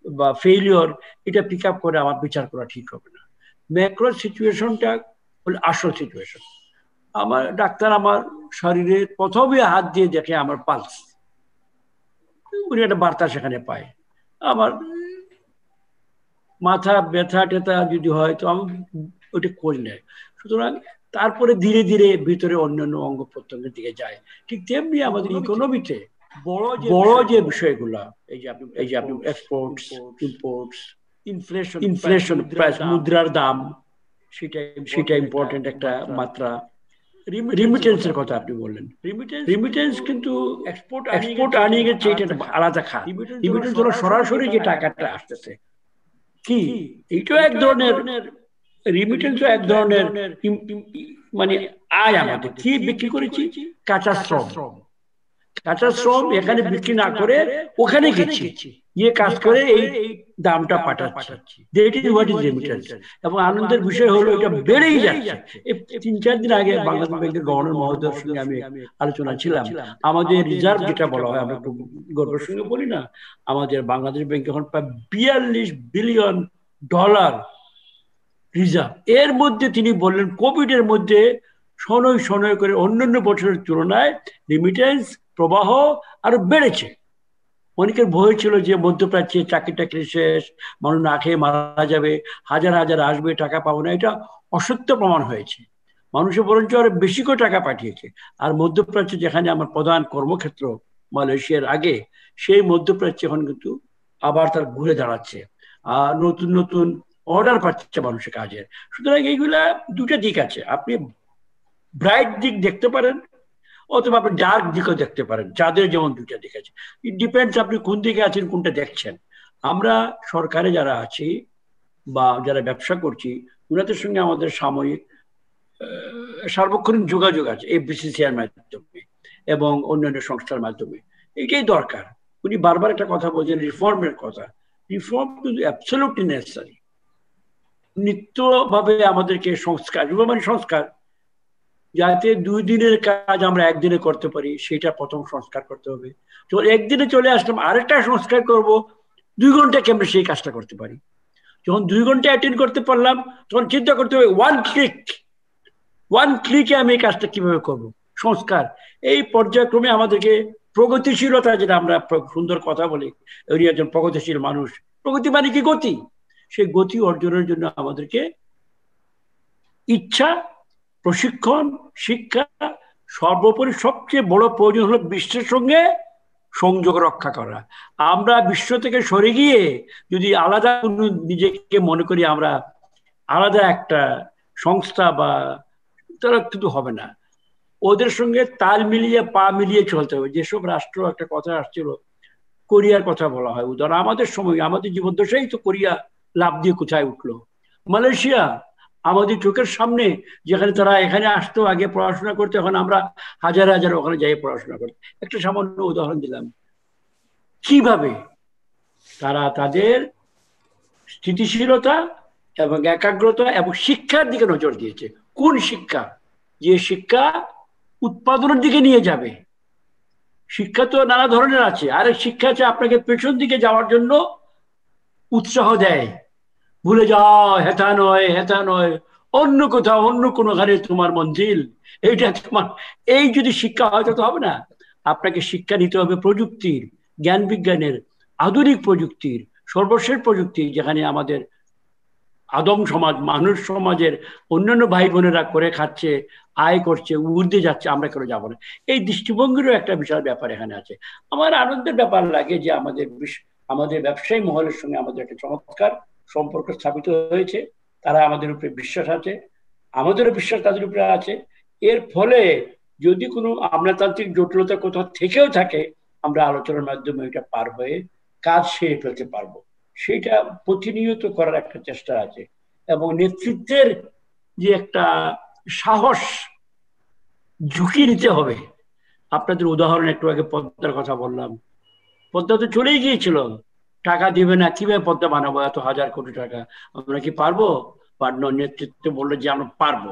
বা ফেইলিওর, এটা পিক আপ করে আমার বিচার করা ঠিক হবে না। ম্যাক্রো সিচুয়েশনটা হলো আসল সিচুয়েশন। আমার ডাক্তার আমার শরীরের প্রথমে হাত দিয়ে দেখে আমার পালস, উনি একটা বার্তা সেখানে পায়। আমার মাথা ব্যথা টেথা যদি হয় তো আমি ওইটা খোঁজ নেয়। সুতরাং তারপরে ধীরে ধীরে ভিতরে অন্যান্য অঙ্গ প্রত্যঙ্গের দিকে যায়। ঠিক তেমনি আমাদের ইকোনমিতে বড় যে বিষয়গুলা, এই যে আপনি এক্সপোর্টস, ইম্পোর্টস, ইনফ্লেশন, প্রাইস, মুদ্রার দাম, সেটা ইম্পর্টেন্ট একটা মাত্রা। রিমিটেন্সের কথা আপনি বললেন, রিমিটেন্স কিন্তু এক্সপোর্ট আর্নিং এর চেয়ে এটা আলাদা খাত। রিমিটেন্স হলো সরাসরি যে টাকাটা আসতেছে, কি এইটাও এক ধরনের, রিমিটেন্সও এক ধরনের মানে আয়। আমাদের কি বিক্রি করেছি? কাঁচা শ্রম। কাঁচা শ্রম এখানে বিক্রি না করে ওখানে গেছি, গিয়ে কাজ করে এই দামটা পাঠাচ্ছি। That is what is remittance. এবং আনন্দের বিষয় হলো এটা বেড়েই যাচ্ছে। 3-4 দিন আগে বাংলাদেশ ব্যাংকের গভর্নর মহোদয়ের সঙ্গে আমি আলোচনা ছিলাম। আমাদের রিজার্ভ যেটা বলা হয়, আমরা একটু গর্বের সঙ্গে বলি না, আমাদের বাংলাদেশ ব্যাংক এখন প্রায় $42 বিলিয়ন রিজার্ভ। এর মধ্যে তিনি বললেন কোভিড এর মধ্যে শনৈ করে অন্যান্য বছরের তুলনায় রেমিটেন্স প্রবাহ আরো বেড়েছে। অনেকের ভয় ছিল যে মধ্যপ্রাচ্যে চাকরি টাকরি শেষ, মানুষ না খেয়ে মারা যাবে, হাজার হাজার আসবে, টাকা পাবো না। এটা অসত্য প্রমাণ হয়েছে। মানুষের বরঞ্চ আরো বেশি করে টাকা পাঠিয়েছে। আর মধ্যপ্রাচ্য, যেখানে আমার প্রধান কর্মক্ষেত্র মালয়েশিয়ার আগে, সেই মধ্যপ্রাচ্যে এখন কিন্তু আবার তার ঘুরে দাঁড়াচ্ছে, আর নতুন নতুন অর্ডার পাচ্ছে মানুষের কাজের। সুতরাং এইগুলা দুটা দিক আছে, আপনি ব্রাইট দিক দেখতে পারেন অথবা আপনি ডার্ক দিকও দেখতে পারেন। যাদের যেমন দুইটা দিক আছে, ইট ডিপেন্ডস আপনি কোন দিকে আছেন, কোনটা দেখছেন। আমরা সরকারে যারা আছি বা যারা ব্যবসা করছি, ওনাদের সঙ্গে আমাদের সাময়িক সার্বক্ষণিক যোগাযোগ আছে এই বিসিসিআর মাধ্যমে এবং অন্যান্য সংস্থার মাধ্যমে। এটাই দরকার। উনি বারবার একটা কথা বলছেন, রিফর্মের কথা। রিফর্ম কিন্তু অ্যাবসলিউটলি নেসেসারি। নিত্যভাবে আমাদেরকে সংস্কার, মানে সংস্কার, যাতে 2 দিনের কাজ আমরা 1 দিনে করতে পারি, সেটা প্রথম সংস্কার করতে হবে। যখন 1 দিনে চলে আসলাম, আরেকটা সংস্কার করব 2 ঘন্টা কেমন সেই কাজটা করতে পারি। যখন 2 ঘন্টা অ্যাটেন্ড করতে পারলাম, তখন চিন্তা করতে হবে ওয়ান ক্লিকে আমি এই কাজটা কিভাবে করব। সংস্কার এই পর্যায়ক্রমে আমাদেরকে প্রগতিশীলতা, যেটা আমরা সুন্দর কথা বলি, উনি একজন প্রগতিশীল মানুষ। প্রগতি মানে কি? গতি। সেই গতি অর্জনের জন্য আমাদেরকে ইচ্ছা, প্রশিক্ষণ, শিক্ষা, সর্বোপরি সবচেয়ে বড় প্রয়োজন হলো বিশ্বের সঙ্গে সংযোগ রক্ষা করা। আমরা বিশ্ব থেকে সরে গিয়ে যদি আলাদা নিজেকে মনে করি আমরা আলাদা একটা সংস্থা, বা তারা কিন্তু হবে না। ওদের সঙ্গে তাল মিলিয়ে পা মিলিয়ে চলতে হবে। যেসব রাষ্ট্র, একটা কথা আসছিল, কোরিয়ার কথা বলা হয় উদাহরণ, আমাদের সময় আমাদের জীবদ্দশাই তো কোরিয়া লাভ দিয়ে কোথায় উঠলো। মালয়েশিয়া আমাদের চোখের সামনে, যেখানে তারা এখানে আসতো আগে পড়াশোনা করতে, এখন আমরা হাজার হাজার ওখানে যাই পড়াশোনা করতে। একটা সামান্য উদাহরণ দিলাম কিভাবে তারা তাদের স্থিতিশীলতা এবং একাগ্রতা এবং শিক্ষার দিকে নজর দিয়েছে। কোন শিক্ষা? যে শিক্ষা উৎপাদনের দিকে নিয়ে যাবে। শিক্ষা তো নানা ধরনের আছে, আরেক শিক্ষা আছে আপনাকে পেছন দিকে যাওয়ার জন্য উৎসাহ দেয়, ভুলে যাও হেথা নয় হেথা নয়, অন্য কোথাও অন্য কোনোখানে তোমার মঞ্জিল, এইটা তোমার। এই যদি শিক্ষা হয় তো হবে না। আপনাকে শিক্ষা নিতে হবে প্রযুক্তির, জ্ঞান বিজ্ঞানের, আধুনিক প্রযুক্তির, সর্বশেষ প্রযুক্তি, যেখানে আমাদের আদম সমাজ, মানুষ সমাজের অন্যান্য ভাই বোনেরা করে খাচ্ছে, আয় করছে, ঊর্ধ্বে যাচ্ছে, আমরা কেন যাবো না? এই দৃষ্টিভঙ্গিরও একটা বিশাল ব্যাপার এখানে আছে। আমার আনন্দের ব্যাপার লাগে যে আমাদের ব্যবসায়ী মহলের সঙ্গে আমাদের একটা চমৎকার সম্পর্ক স্থাপিত হয়েছে। তারা আমাদের উপরে বিশ্বাস আছে, আমাদেরও বিশ্বাস তাদের উপরে আছে। এর ফলে যদি কোনো আমলাতান্ত্রিক জটিলতা কোথাও থেকেও থাকে, আমরা আলোচনার মাধ্যমে এটা পার হয়ে কাজ সেরে ফেলতে পারবো। সেটা প্রতিনিয়ত করার একটা চেষ্টা আছে। এবং নেতৃত্বের যে একটা সাহস, ঝুঁকি নিতে হবে। আপনাদের উদাহরণ একটু আগে পদ্মার কথা বললাম, পদ্মা তো চলেই গিয়েছিল, টাকা দিবে না, কিভাবে পদ্মা বানাবো, এত হাজার কোটি টাকা, আমরা কি পারবো? নেতৃত্ব বললো যে আমরা পারবো।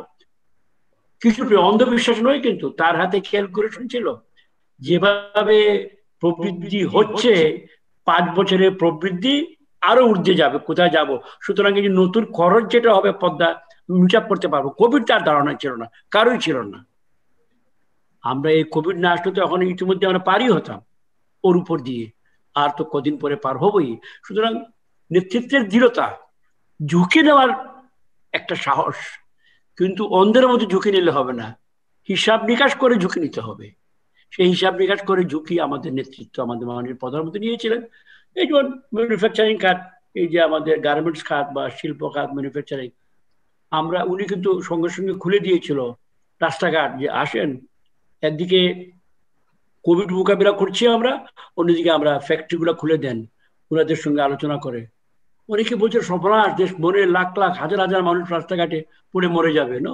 কিছু অন্ধবিশ্বাস নয়, কিন্তু তার হাতে ক্যালকুলেশন ছিল। যেভাবে প্রবৃদ্ধি হচ্ছে, 5 বছরের প্রবৃদ্ধি আরো ঊর্ধ্বে যাবে, কোথায় যাব? সুতরাং এই যে নতুন খরচ যেটা হবে পদ্মা মিট করতে পারবো, কোভিড তার ধারণা ছিল না, কারোই ছিল না। আমরা এই কোভিড না আসলে তো এখন ইতিমধ্যে আমরা পারই হতাম ওর উপর দিয়ে, আর তো কদিন পরে পার হবই। সুতরাং নেতৃত্বের দৃঢ়তা, ঝুঁকি নেওয়ার একটা সাহস, কিন্তু অন্ধের মতো ঝুঁকি নিলে হবে না, হিসাব নিকাশ করে ঝুঁকি নিতে হবে। সেই হিসাব নিকাশ করে ঝুঁকি আমাদের নেতৃত্ব, আমাদের মাননীয় প্রধানমন্ত্রী নিয়েছিলেন। এই যেমন ম্যানুফ্যাকচারিং খাত, এই যে আমাদের গার্মেন্টস খাত বা শিল্প খাত, ম্যানুফ্যাকচারিং, উনি কিন্তু সঙ্গে সঙ্গে খুলে দিয়েছিল রাস্তাঘাট, যে আসেন, একদিকে কোভিড মোকাবিলা করছি আমরা, অন্যদিকে আমরা ফ্যাক্টরি গুলা খুলে দেন, ওনাদের সঙ্গে আলোচনা করে। অনেকে বলছে সর্বনাশ, দেশ মনে লাখ লাখ হাজার হাজার মানুষ রাস্তাঘাটে পড়ে মরে যাবে। না,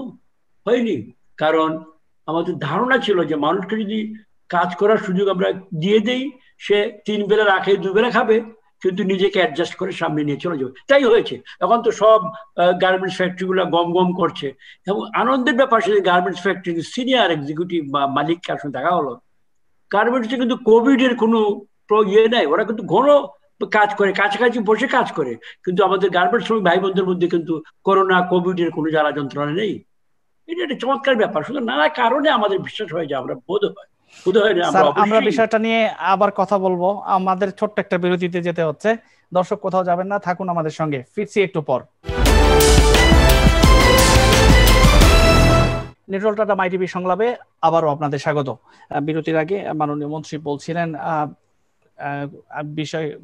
হয়নি। কারণ আমাদের ধারণা ছিল যে মানুষকে যদি কাজ করার সুযোগ আমরা দিয়ে দেই, সে 3 বেলা রাখে 2 বেলা খাবে, কিন্তু নিজেকে অ্যাডজাস্ট করে সামনে নিয়ে চলে যাবে। তাই হয়েছে। এখন তো সব গার্মেন্টস ফ্যাক্টরি গুলা গম গম করছে। এবং আনন্দের ব্যাপার, সে গার্মেন্টস ফ্যাক্টরি সিনিয়র এক্সিকিউটিভ বা মালিককে আসলে দেখা হলো, গার্মেন্টসে কিন্তু কোভিড এর কোনো ইয়ে নাই, ওরা কিন্তু ঘন কাজ করে, কাছাকাছি বসে কাজ করে, কিন্তু আমাদের গার্মেন্টস শ্রমিক ভাই বোনদের মধ্যে কিন্তু করোনা কোভিড এর কোনো জ্বালা যন্ত্রণা নেই। এটা একটা চমৎকার ব্যাপার। শুধু নানা কারণে আমাদের বিশ্বাস হয়ে যায়, আমরা বোধ হয় আমরা বিষয়টা নিয়ে আবার কথা বলবো। আমাদের ছোট্ট একটা বিরতিতে যেতে হচ্ছে। দর্শক কোথাও যাবেন না, থাকুন আমাদের সঙ্গে, ফিরছি একটু পর। নিটল টাটা মাই টিভি সংলাপে আবারও আপনাদের স্বাগত। বিরতির আগে মাননীয় মন্ত্রী বলছিলেন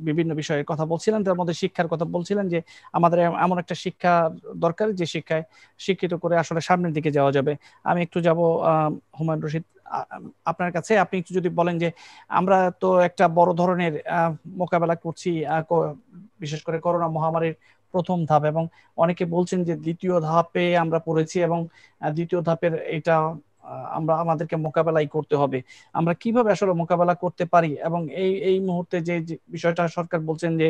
বিভিন্ন বিষয়ের কথা বলছিলেন, তার মধ্যে শিক্ষার কথা বলছিলেন, যে আমাদের এমন একটা শিক্ষা দরকার যে শিক্ষায় শিক্ষিত করে আসলে সামনের দিকে যাওয়া যাবে। আমি একটু যাব হুমায়ুন রশিদ আপনার কাছে। আপনি একটু যদি বলেন যে আমরা তো একটা বড় ধরনের মোকাবেলা করছি, বিশেষ করে করোনা মহামারীর প্রথম ধাপ, এবং অনেকে বলছেন যে দ্বিতীয় ধাপে আমরা পড়েছি, এবং দ্বিতীয় ধাপের এটা আমাদেরকে মোকাবেলাই করতে হবে। আমরা কিভাবে আসলে মোকাবেলা করতে পারি? এবং এই মুহূর্তে যে বিষয়টা সরকার বলছেন যে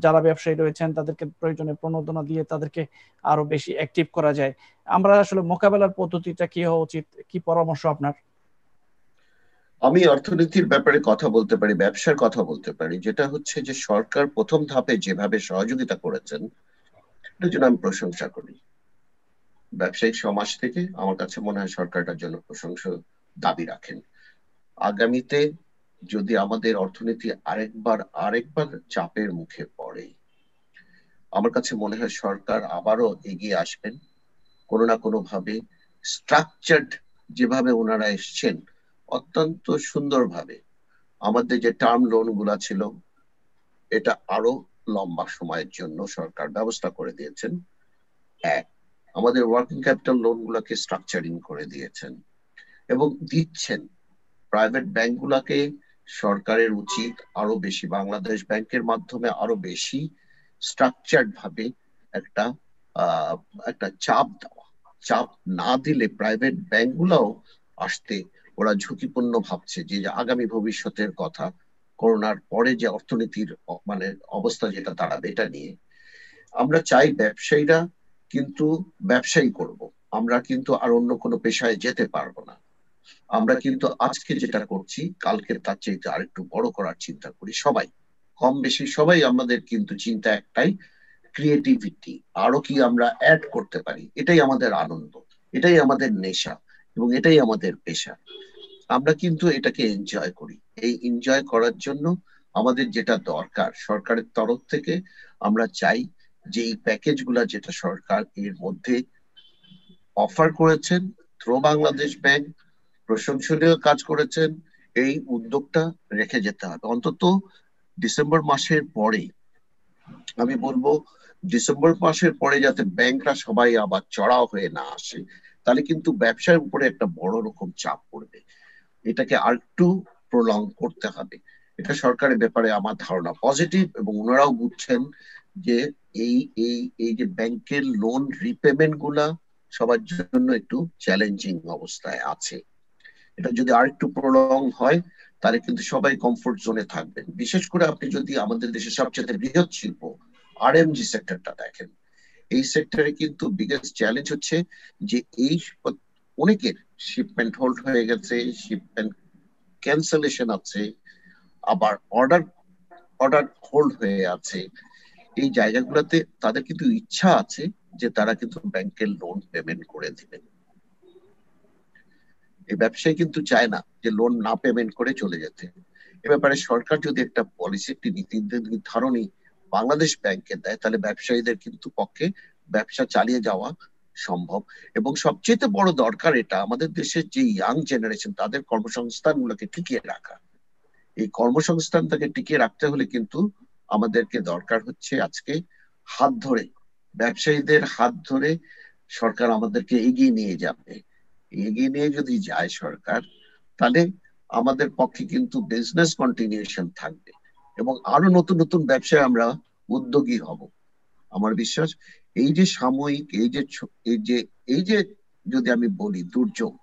যারা ব্যবসায়ী রয়েছেন তাদেরকে প্রয়োজনে প্রণোদনা দিয়ে তাদেরকে আরো বেশি অ্যাক্টিভ করা যায়, আমরা আসলে মোকাবেলার পদ্ধতিটা কি হওয়া উচিত? কি পরামর্শ আপনার? আমি অর্থনীতির ব্যাপারে কথা বলতে পারি, ব্যবসার কথা বলতে পারি। যেটা হচ্ছে যে সরকার প্রথম ধাপে যেভাবে সহযোগিতা করেছেন, এটার জন্য আমি প্রশংসা করি। ব্যবসায়িক সমাজ থেকে আমার কাছে মনে হয় সরকারটার জন্য প্রশংসা দাবি রাখেন। আগামীতে যদি আমাদের অর্থনীতি আরেকবার চাপের মুখে পড়ে, আমার কাছে মনে হয় সরকার আবারও এগিয়ে আসবেন, কোনো না কোনো ভাবে স্ট্রাকচার্ড, যেভাবে ওনারা এসছেন অত্যন্ত সুন্দরভাবে। আমাদের যে টার্ম লোন গুলা ছিল, এটা আরো লম্বা সময়ের জন্য সরকার ব্যবস্থা করে দিয়েছেন। আমাদের ওয়ার্কিং ক্যাপিটাল লোন গুলাকে স্ট্রাকচারিং করে দিয়েছেন এবং দিচ্ছেন। প্রাইভেট ব্যাংক গুলাকে সরকারের উচিত আরো বেশি বাংলাদেশ ব্যাংকের মাধ্যমে আরো বেশি স্ট্রাকচার্ড ভাবে একটা আহ একটা চাপ দেওয়া। চাপ না দিলে প্রাইভেট ব্যাংক গুলাও আসতে ওরা ঝুঁকিপূর্ণ ভাবছে যে আগামী ভবিষ্যতের কথা, করোনার পরে যে অর্থনীতির মানে অবস্থা যেটা দাঁড়াবে এটা নিয়ে। আমরা চাই ব্যবসায়ীরা কিন্তু ব্যবসায়ী করব, আমরা কিন্তু আর অন্য কোনো পেশায় যেতে পারবো না। আমরা কিন্তু আজকে যেটা করছি কালকে তার চাইতে আরেকটু বড় করার চিন্তা করি সবাই, কম বেশি সবাই। আমাদের কিন্তু চিন্তা একটাই, ক্রিয়েটিভিটি, আরো কি আমরা অ্যাড করতে পারি। এটাই আমাদের আনন্দ, এটাই আমাদের নেশা এবং এটাই আমাদের পেশা। আমরা কিন্তু এটাকে এনজয় করি। এই এনজয় করার জন্য আমাদের যেটা দরকার সরকারের তরফ থেকে, আমরা চাই যে এই প্যাকেজ গুলা যেটা সরকার এর মধ্যে অফার করেছেন, থ্রো বাংলাদেশ ব্যাংক প্রশংসনীয় কাজ করেছেন। এই উদ্যোগটা রেখে যেতে হবে অন্তত ডিসেম্বর মাসের পরে। আমি বলবো ডিসেম্বর মাসের পরে যাতে ব্যাংকরা সবাই আবার চড়াও হয়ে না আসে, তাহলে কিন্তু ব্যবসার উপরে একটা বড় রকম চাপ পড়বে। এটাকে আরেকটু প্রলং করতে হবে। এটা সরকারের ব্যাপারে আমার ধারণা পজিটিভ, এবং ওনারাও বুঝছেন যে এই এই এই যে ব্যাংকের লোন রিপেমেন্ট গুলা সবার জন্য একটু চ্যালেঞ্জিং অবস্থায় আছে। এটা যদি আরেকটু প্রলং হয় তাহলে কিন্তু সবাই কমফোর্ট জোনে থাকবেন। বিশেষ করে আপনি যদি আমাদের দেশের সবচেয়ে বৃহৎ শিল্প আরএমজি সেক্টরটা দেখেন, এই সেক্টরে কিন্তু বিগেস্ট চ্যালেঞ্জ হচ্ছে যে এই অনেকের শিপমেন্ট হোল্ড হয়ে গেছে, শিপমেন্ট ক্যান্সেলেশন আছে, আবার অর্ডার অর্ডার হোল্ড হয়ে আছে। এই জায়গাগুলোতে তাদের কিন্তু ইচ্ছা আছে যে তারা কিন্তু ব্যাংকের লোন পেমেন্ট করে দিবেন। এই ব্যবসায়ী কিন্তু চায় না যে লোন না পেমেন্ট করে চলে যেতে। এ ব্যাপারে সরকার যদি একটা পলিসি, একটি নীতি নির্ধারণী বাংলাদেশ ব্যাংকে দেয়, তাহলে ব্যবসায়ীদের কিন্তু পক্ষে ব্যবসা চালিয়ে যাওয়া সম্ভব। এবং সবচেয়ে বড় দরকার এটা আমাদের দেশের যে ইয়াং জেনারেশন তাদের কর্মসংস্থান গুলোকে টিকিয়ে রাখা। এই কর্মসংস্থানটাকে টিকিয়ে রাখতে হলে কিন্তু আমাদেরকে দরকার হচ্ছে আজকে হাত ধরে, ব্যবসায়ীদের হাত ধরে সরকার আমাদেরকে এগিয়ে নিয়ে যাবে। এগিয়ে নিয়ে যদি যায় সরকার, তাহলে আমাদের পক্ষে কিন্তু বিজনেস কন্টিনিউশন থাকবে এবং আরো নতুন নতুন ব্যবসায় আমরা উদ্যোগী হব। আমার বিশ্বাস এই যে সাময়িক এই যে যদি আমি বলি দুর্যোগ,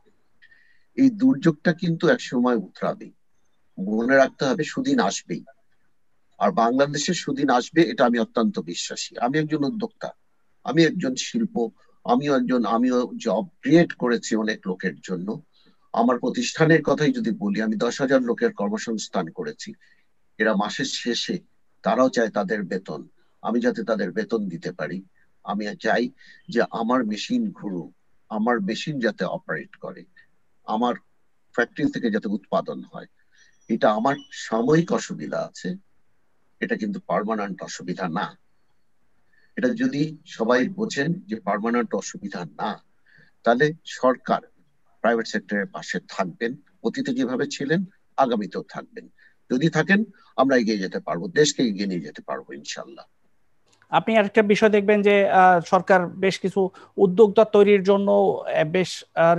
এই দুর্যোগটা কিন্তু একসময় উতরাবে। মনে রাখতে হবে সুদিন আসবেই, আর বাংলাদেশের সুদিন আসবে এটা আমি অত্যন্ত বিশ্বাসী। আমি একজন উদ্যোক্তা, আমি একজন শিল্প, আমিও জব ক্রিয়েট করেছি অনেক লোকের জন্য। আমার প্রতিষ্ঠানের কথাই যদি বলি, আমি 10,000 লোকের কর্মসংস্থান করেছি। এরা মাসের শেষে তারাও চায় তাদের বেতন, আমি যাতে তাদের বেতন দিতে পারি। আমি চাই যে আমার মেশিন ঘুরুক, আমার মেশিন যাতে অপারেট করে, আমার ফ্যাক্টরি থেকে যাতে উৎপাদন হয়। এটা আমার সাময়িক অসুবিধা আছে, এটা কিন্তু পার্মানেন্ট অসুবিধা না। এটা যদি সবাই বোঝেন যে পার্মানেন্ট অসুবিধা না, তাহলে সরকার প্রাইভেট সেক্টরের পাশে থাকবেন, অতীতে যেভাবে ছিলেন আগামীতেও থাকবেন। যদি থাকেন আমরা এগিয়ে যেতে পারবো, দেশকে এগিয়ে নিয়ে যেতে পারবো ইনশাল্লাহ। আপনি আরেকটা বিষয় দেখবেন যে সরকার বেশ কিছু উদ্যোক্তা তৈরির জন্য বেশ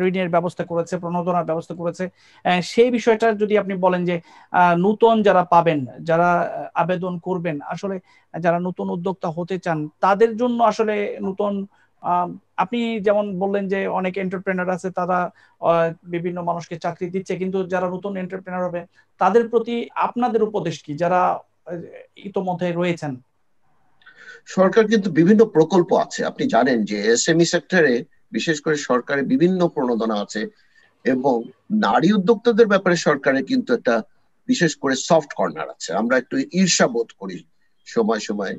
ঋণের ব্যবস্থা করেছে, প্রণোদনার ব্যবস্থা করেছে। সেই বিষয়টা যদি আপনি বলেন যে নতুন যারা পাবেন, যারা আবেদন করবেন, আসলে যারা নতুন উদ্যোক্তা হতে চান তাদের জন্য আসলে নতুন আপনি যেমন বললেন যে অনেক এন্টারপ্রেনার আছে, তারা বিভিন্ন মানুষকে চাকরি দিচ্ছে, কিন্তু যারা নতুন এন্টারপ্রেনার হবে তাদের প্রতি আপনাদের উপদেশ কি, যারা ইতোমধ্যে রয়েছেন? সরকার কিন্তু বিভিন্ন প্রকল্প আছে, আপনি জানেন যে এসএমই সেক্টরে বিশেষ করে সরকারের বিভিন্ন প্রণোদনা আছে, এবং নারী উদ্যোক্তাদের ব্যাপারে সরকারের কিন্তু একটা বিশেষ করে সফট কর্নার আছে। আমরা একটু ঈর্ষা বোধ করি সময় সময়।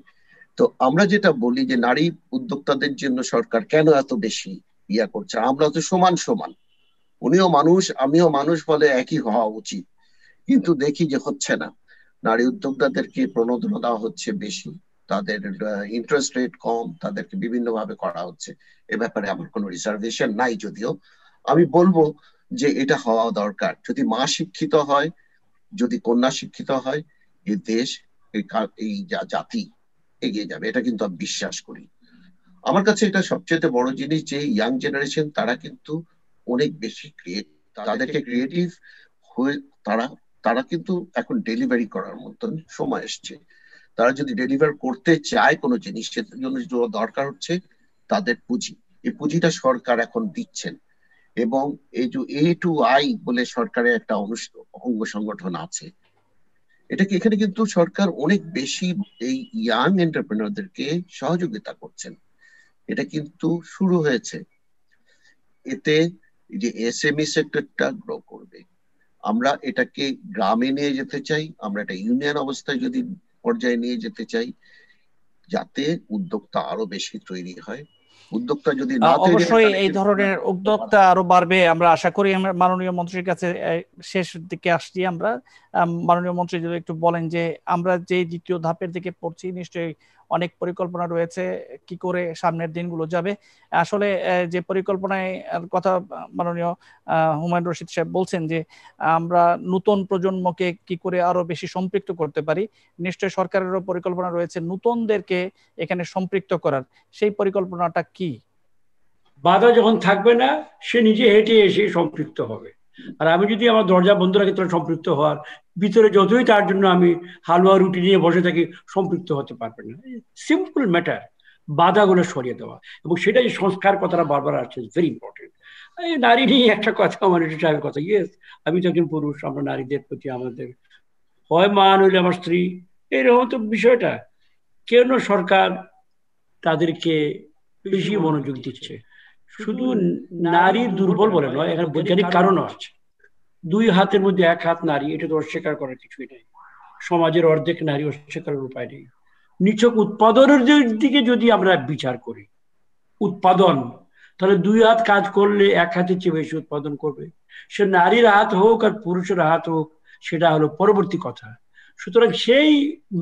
তো আমরা যেটা বলি যে নারী উদ্যোক্তাদের জন্য সরকার কেন এত বেশি ইয়া করছে, আমরা তো সমান সমান, উনিও মানুষ আমিও মানুষ, বলে একই হওয়া উচিত, কিন্তু দেখি যে হচ্ছে না। নারী উদ্যোক্তাদেরকে প্রণোদনা দেওয়া হচ্ছে বেশি, তাদের ইন্টারেস্ট রেট কম, তাদেরকে বিভিন্ন ভাবে করা হচ্ছে। এ ব্যাপারে আমার কোনো রিজার্ভেশন নাই, যদিও আমি বলবো যে এটা হওয়া দরকার। যদি মা শিক্ষিত হয়, যদি কন্যা শিক্ষিত হয়, এই দেশ এই জাতি এগিয়ে যাবে, এটা কিন্তু আমি বিশ্বাস করি। আমার কাছে এটা সবচেয়ে বড় জিনিস যে ইয়াং জেনারেশন তারা কিন্তু অনেক বেশি ক্রিয়েটিভ, তাদেরকে ক্রিয়েটিভ হয়ে তারা তারা কিন্তু এখন ডেলিভারি করার মতন সময় এসছে। তারা যদি ডেলিভার করতে চায় কোনো জিনিস, সেটার জন্য দরকার হচ্ছে তাদের পুঁজি। এই পুঁজিটা সরকার এখন দিচ্ছেন। এবং এই যে A2I বলে সরকারের একটা অঙ্গ সংগঠন আছে, এখানে কিন্তু সরকার অনেক বেশি এই ইয়াং এন্টারপ্রেনারদেরকে সহযোগিতা করছেন। এটা কিন্তু শুরু হয়েছে, এতে যে SME সেক্টরটা গ্রো করবে। আমরা এটাকে গ্রামে নিয়ে যেতে চাই, আমরা এটা ইউনিয়ন অবস্থায় যদি পর্যায়ে নিয়ে যেতে চাই, যাতে উদ্যোক্তা আরো বেশি তৈরি হয়। উদ্যোক্তা যদি না তৈরি হয়, অবশ্যই এই ধরনের উদ্যোক্তা আরো বাড়বে আমরা আশা করি। আমরা মাননীয় মন্ত্রীর কাছে শেষ দিকে আসছি আমরা। মাননীয় মন্ত্রী যদি একটু বলেন যে আমরা যে দ্বিতীয় ধাপের দিকে পড়ছি, নিশ্চয়ই অনেক পরিকল্পনা রয়েছে কি করে সামনের দিনগুলো যাবে। আসলে যে পরিকল্পনায় কথা মাননীয় হুমায়ুন রশিদ সাহেব বলছেন যে আমরা নতুন প্রজন্মকে কি করে আরো বেশি সম্পৃক্ত করতে পারি, নিশ্চয়ই সরকারেরও পরিকল্পনা রয়েছে নতুনদেরকে এখানে সম্পৃক্ত করার। সেই পরিকল্পনাটা কি? বাধা যখন থাকবে না, সে নিজে হেঁটে এসে সম্পৃক্ত হবে। আর আমি যদি আমার দরজা বন্ধ রাখি, তাহলে সম্পৃক্ত হওয়ার ভিতরে যতই তার জন্য আমি হালুয়া রুটি নিয়ে বসে থাকি, সম্পৃক্ত হতে পারবে না। সিম্পল ম্যাটার, বাধাগুলো সরিয়ে দেওয়া। এবং সেটাই সংস্কার কথাটা বারবার আসছে, ভেরি ইম্পর্টেন্ট। নারী নিয়ে একটা কথা, আমার সাহেবের কথা, ইয়েস, আমি তো একজন পুরুষ, আমরা নারীদের প্রতি আমাদের হয় মা নইলে আমার স্ত্রী, এরকম তো বিষয়টা। কেন সরকার তাদেরকে বেশি মনোযোগ দিচ্ছে? শুধু নারী দুর্বল বলে নয়, এখানে বৈজ্ঞানিক কারণও আছে। 2 হাতের মধ্যে 1 হাত নারী, এটা তো অস্বীকার করার কিছুই নেই। সমাজের অর্ধেক নারী, অস্বীকারের উপায় নেই। নিছক উৎপাদনের দিকে যদি আমরা বিচার করি, উৎপাদন, তাহলে 2 হাত কাজ করলে 1 হাতের চেয়ে বেশি উৎপাদন করবে। সে নারীর হাত হোক আর পুরুষের হাত হোক, সেটা হলো পরবর্তী কথা। সুতরাং সেই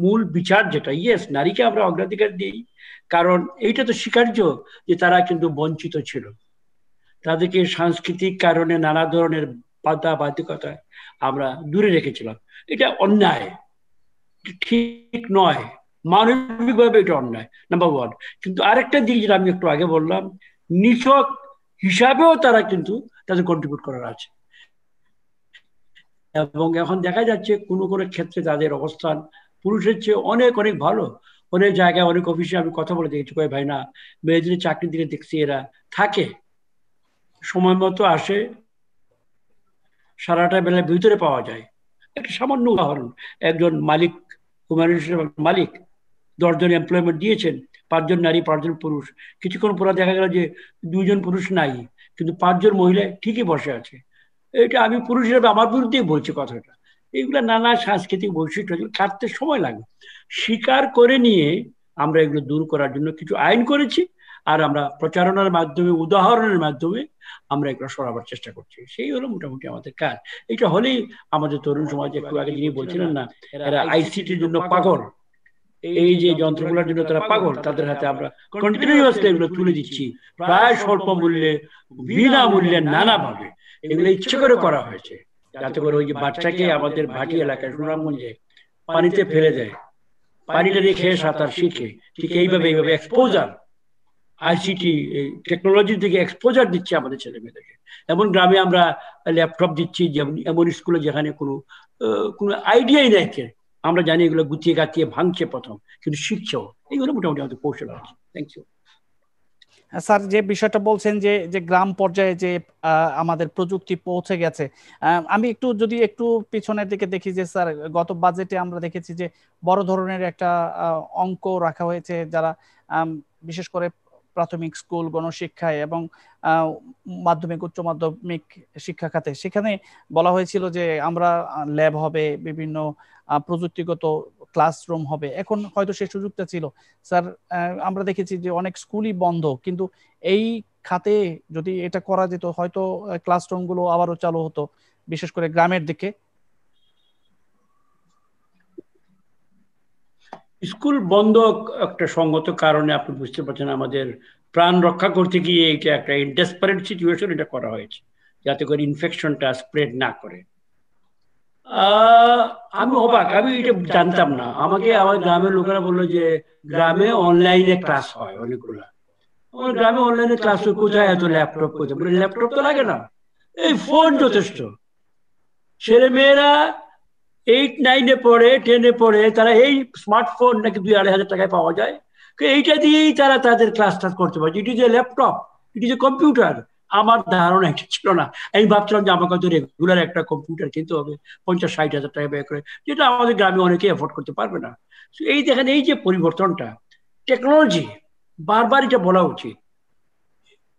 মূল বিচার যেটা, ইয়েস, নারীকে আমরা অগ্রাধিকার দিই, কারণ এইটা তো স্বীকার্য যে তারা কিন্তু বঞ্চিত ছিল। তাদেরকে সাংস্কৃতিক কারণে নানা ধরনের বাধ্যবাধকতায় আমরা দূরে রেখেছিলাম। এটা অন্যায়, ঠিক নয়, মানবিকভাবে এটা অন্যায়, নাম্বার 1। কিন্তু আরেকটা দিক যেটা আমি একটু আগে বললাম, নিছক হিসাবেও তারা কিন্তু তাদের কন্ট্রিবিউট করার আছে। এবং এখন দেখা যাচ্ছে কোনো কোনো ক্ষেত্রে তাদের অবস্থান পুরুষের চেয়ে অনেক অনেক ভালো। অনেক জায়গায়, অনেক অফিসে আমি কথা বলে দেখেছি, কই ভাই না, মেয়েদের চাকরির দিকে দেখছি এরা থাকে, সময় মতো আসে, সারাটা বেলা ভিতরে পাওয়া যায়। একটা সামান্য উদাহরণ, একজন মালিক, মালিক 10 জন এমপ্লয়মেন্ট দিয়েছেন, 5 জন নারী 5 জন পুরুষ। কিছুক্ষণ পরে দেখা গেল যে 2 জন পুরুষ নাই, কিন্তু 5 জন মহিলা ঠিকই বসে আছে। এটা আমি পুরুষ হিসেবে আমার বিরুদ্ধেই বলছি কথাটা। এগুলো নানা সাংস্কৃতিক বৈশিষ্ট্য, কাটতে সময় লাগে। স্বীকার করে নিয়ে আমরা এগুলো দূর করার জন্য কিছু আইন করেছি, আর আমরা প্রচারণার মাধ্যমে, উদাহরণের মাধ্যমে আমরা এগুলো সরাবার চেষ্টা করছি। সেই হলো মোটামুটি আমাদের কাজ। এটা হলেই আমাদের তরুণ সমাজ, একটু আগে যিনি বলছিলেন না, এরা ICTর জন্য পাগল, এই যে যন্ত্রগুলোর জন্য তারা পাগল, তাদের হাতে আমরা কন্টিনিউয়াসলি এগুলো তুলে দিচ্ছি, প্রায় স্বল্প মূল্যে, বিনামূল্যে, নানাভাবে। এগুলো ইচ্ছে করে করা হয়েছে, যাতে করে ওই যে বাচ্চাকে আমাদের ভাটি এলাকায়, সুনামগঞ্জে পানিতে ফেলে দেয়, পানিটা দিয়ে খেয়ে সাঁতার শিখে, ঠিক এইভাবে এক্সপোজার, ICT টেকনোলজির দিকে এক্সপোজার দিচ্ছি আমাদের ছেলে মেয়েদেরকে। এমন গ্রামে আমরা ল্যাপটপ দিচ্ছি, যেমন এমন স্কুলে যেখানে কোনো আইডিয়াই নেই, আমরা জানি এগুলো গুছিয়ে গাছিয়ে ভাঙছে প্রথম, কিন্তু শিখছেও। এইগুলো মোটামুটি আমাদের কৌশল আছে। Thank you sir. যে বিষয়টা বলছেন যে যে গ্রাম পর্যায়ে যে আমাদের প্রযুক্তি পৌঁছে গেছে, আমি যদি একটু পিছনের দিকে দেখি যে স্যার, গত বাজেটে আমরা দেখেছি যে বড় ধরনের একটা অঙ্ক রাখা হয়েছে, যারা বিশেষ করে প্রাথমিক স্কুল, গণশিক্ষায় এবং মাধ্যমিক, উচ্চ মাধ্যমিক শিক্ষা খাতে, সেখানে বলা হয়েছিল যে আমরা ল্যাব হবে, বিভিন্ন প্রযুক্তিগত ক্লাসরুম হবে। এখন হয়তো সেই সুযোগটা ছিল স্যার। আমরা দেখেছি যে অনেক স্কুলই বন্ধ, কিন্তু এই খাতে যদি এটা করা যেত, হয়তো ক্লাসরুম গুলো আবারও চালু হতো, বিশেষ করে গ্রামের দিকে। স্কুল বন্ধ একটা সঙ্গত কারণে, আপনি বুঝতে পারছেন, আমাদের প্রাণ রক্ষা করতে গিয়ে এটা একটা ডেসপারেট সিচুয়েশন এটা করা হয়েছে, যাতে করে ইনফেকশনটা স্প্রেড না করে। আমি অবাক, আমি এটা জানতাম না। আমাকে আমার গ্রামের লোকেরা বললো যে গ্রামে অনলাইনে ক্লাস হয় অনেকগুলা। আমার গ্রামে অনলাইনে ক্লাস কোথায়, এত ল্যাপটপ কোথায়? বলে ল্যাপটপ তো লাগে না, এই ফোন যথেষ্ট। ছেলে মেয়েরা 8-9-এ পড়ে, 10-এ পড়ে, তারা এই স্মার্টফোন নাকি 2-2.5 হাজার টাকায় পাওয়া যায়, এইটা দিয়েই তারা তাদের ক্লাস করতে পারছে। It is a laptop, it is a computer. আমার ধারণা এটা ছিল না। আমি ভাবছিলাম যে আমাকে হয়তো রেগুলার একটা কম্পিউটার কিনতে হবে 50-60 হাজার টাকা ব্যয় করে, যেটা আমাদের গ্রামে অনেকে এফোর্ড করতে পারবে না। এই দেখেন, এই যে পরিবর্তনটা, টেকনোলজি, বারবার এটা বলা উচিত,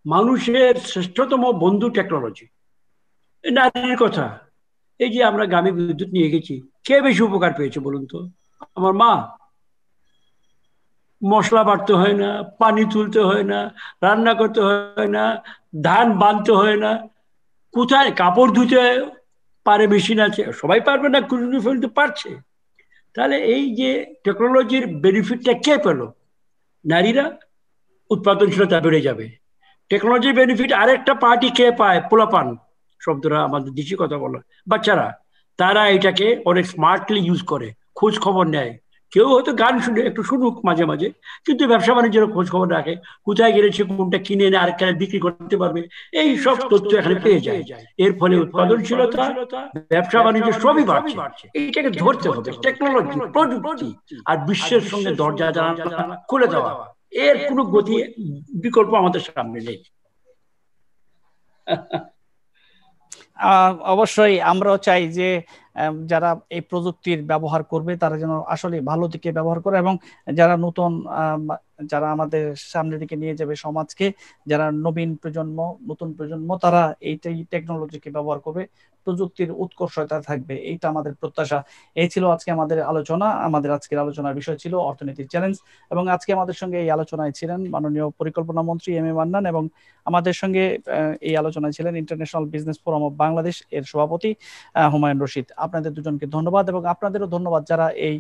মানুষের শ্রেষ্ঠতম বন্ধু টেকনোলজি। নারীর কথা, এই যে আমরা গ্রামে বিদ্যুৎ নিয়ে গেছি, কে বেশি উপকার পেয়েছে বলুন তো? আমার মা। মশলা বাটতে হয় না, পানি তুলতে হয় না, রান্না করতে হয় না, ধান বানতে হয় না, কোথায় কাপড় ধুতে পারে, মেশিন আছে। সবাই পারবে না, কুড়ি ফেলতে পারছে। তাহলে এই যে টেকনোলজির বেনিফিটটা কে পেল? নারীরা। উৎপাদনশীলতা বেড়ে যাবে। টেকনোলজির বেনিফিট আরেকটা পার্টি কে পায়? পোলাপান, শব্দটা আমাদের দেশি কথা বলা, বাচ্চারা। তারা এটাকে অনেক স্মার্টলি ইউজ করে, খোঁজ খবর নেয়। কেউ হয়তো গান শুনে, একটু শুনুক মাঝে মাঝে, কিন্তু ব্যবসা বাণিজ্যের খোঁজ খবর রাখে, কোথায় গেলে সে কোনটা কিনে এনে আরেকখানে বিক্রি করতে পারবে, এই সব তথ্য এখানে পেয়ে যায়। এর ফলে উৎপাদনশীলতা, ব্যবসা বাণিজ্য সবই বাড়ছে। এইটাকে ধরতে হবে। টেকনোলজি, প্রযুক্তি আর বিশ্বের সঙ্গে দরজা জানালা খুলে দেওয়া, এর কোনো গতি বিকল্প আমাদের সামনে নেই। অবশ্যই আমরাও চাই যে যারা এই প্রযুক্তির ব্যবহার করবে তারা যেন আসলে ভালো দিকে ব্যবহার করে, এবং যারা নতুন যারা আমাদের সামনের দিকে নিয়ে যাবে সমাজকে, যারা নবীন প্রজন্ম, নতুন প্রজন্ম, তারা এইটাই টেকনোলজিকে ব্যবহার করবে, প্রযুক্তির উৎকর্ষতা থাকবে, এইটা আমাদের প্রত্যাশা। এই ছিল আজকে আমাদের আলোচনা। আমাদের আজকের আলোচনার বিষয় ছিল অর্থনীতির চ্যালেঞ্জ, এবং আজকে আমাদের সঙ্গে এই আলোচনায় ছিলেন মাননীয় পরিকল্পনা মন্ত্রী এম.এ মান্নান, এবং আমাদের সঙ্গে এই আলোচনায় ছিলেন international business forum of Bangladesh এর সভাপতি হুমায়ুন রশিদ। আপনাদের দুজনকে ধন্যবাদ, এবং আপনাদেরও ধন্যবাদ যারা এই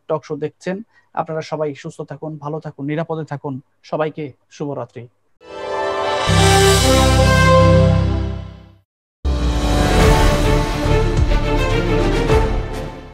টক শো দেখছেন। আপনারা সবাই সুস্থ থাকুন, ভালো থাকুন, নিরাপদে থাকুন। সবাইকে শুভরাত্রি।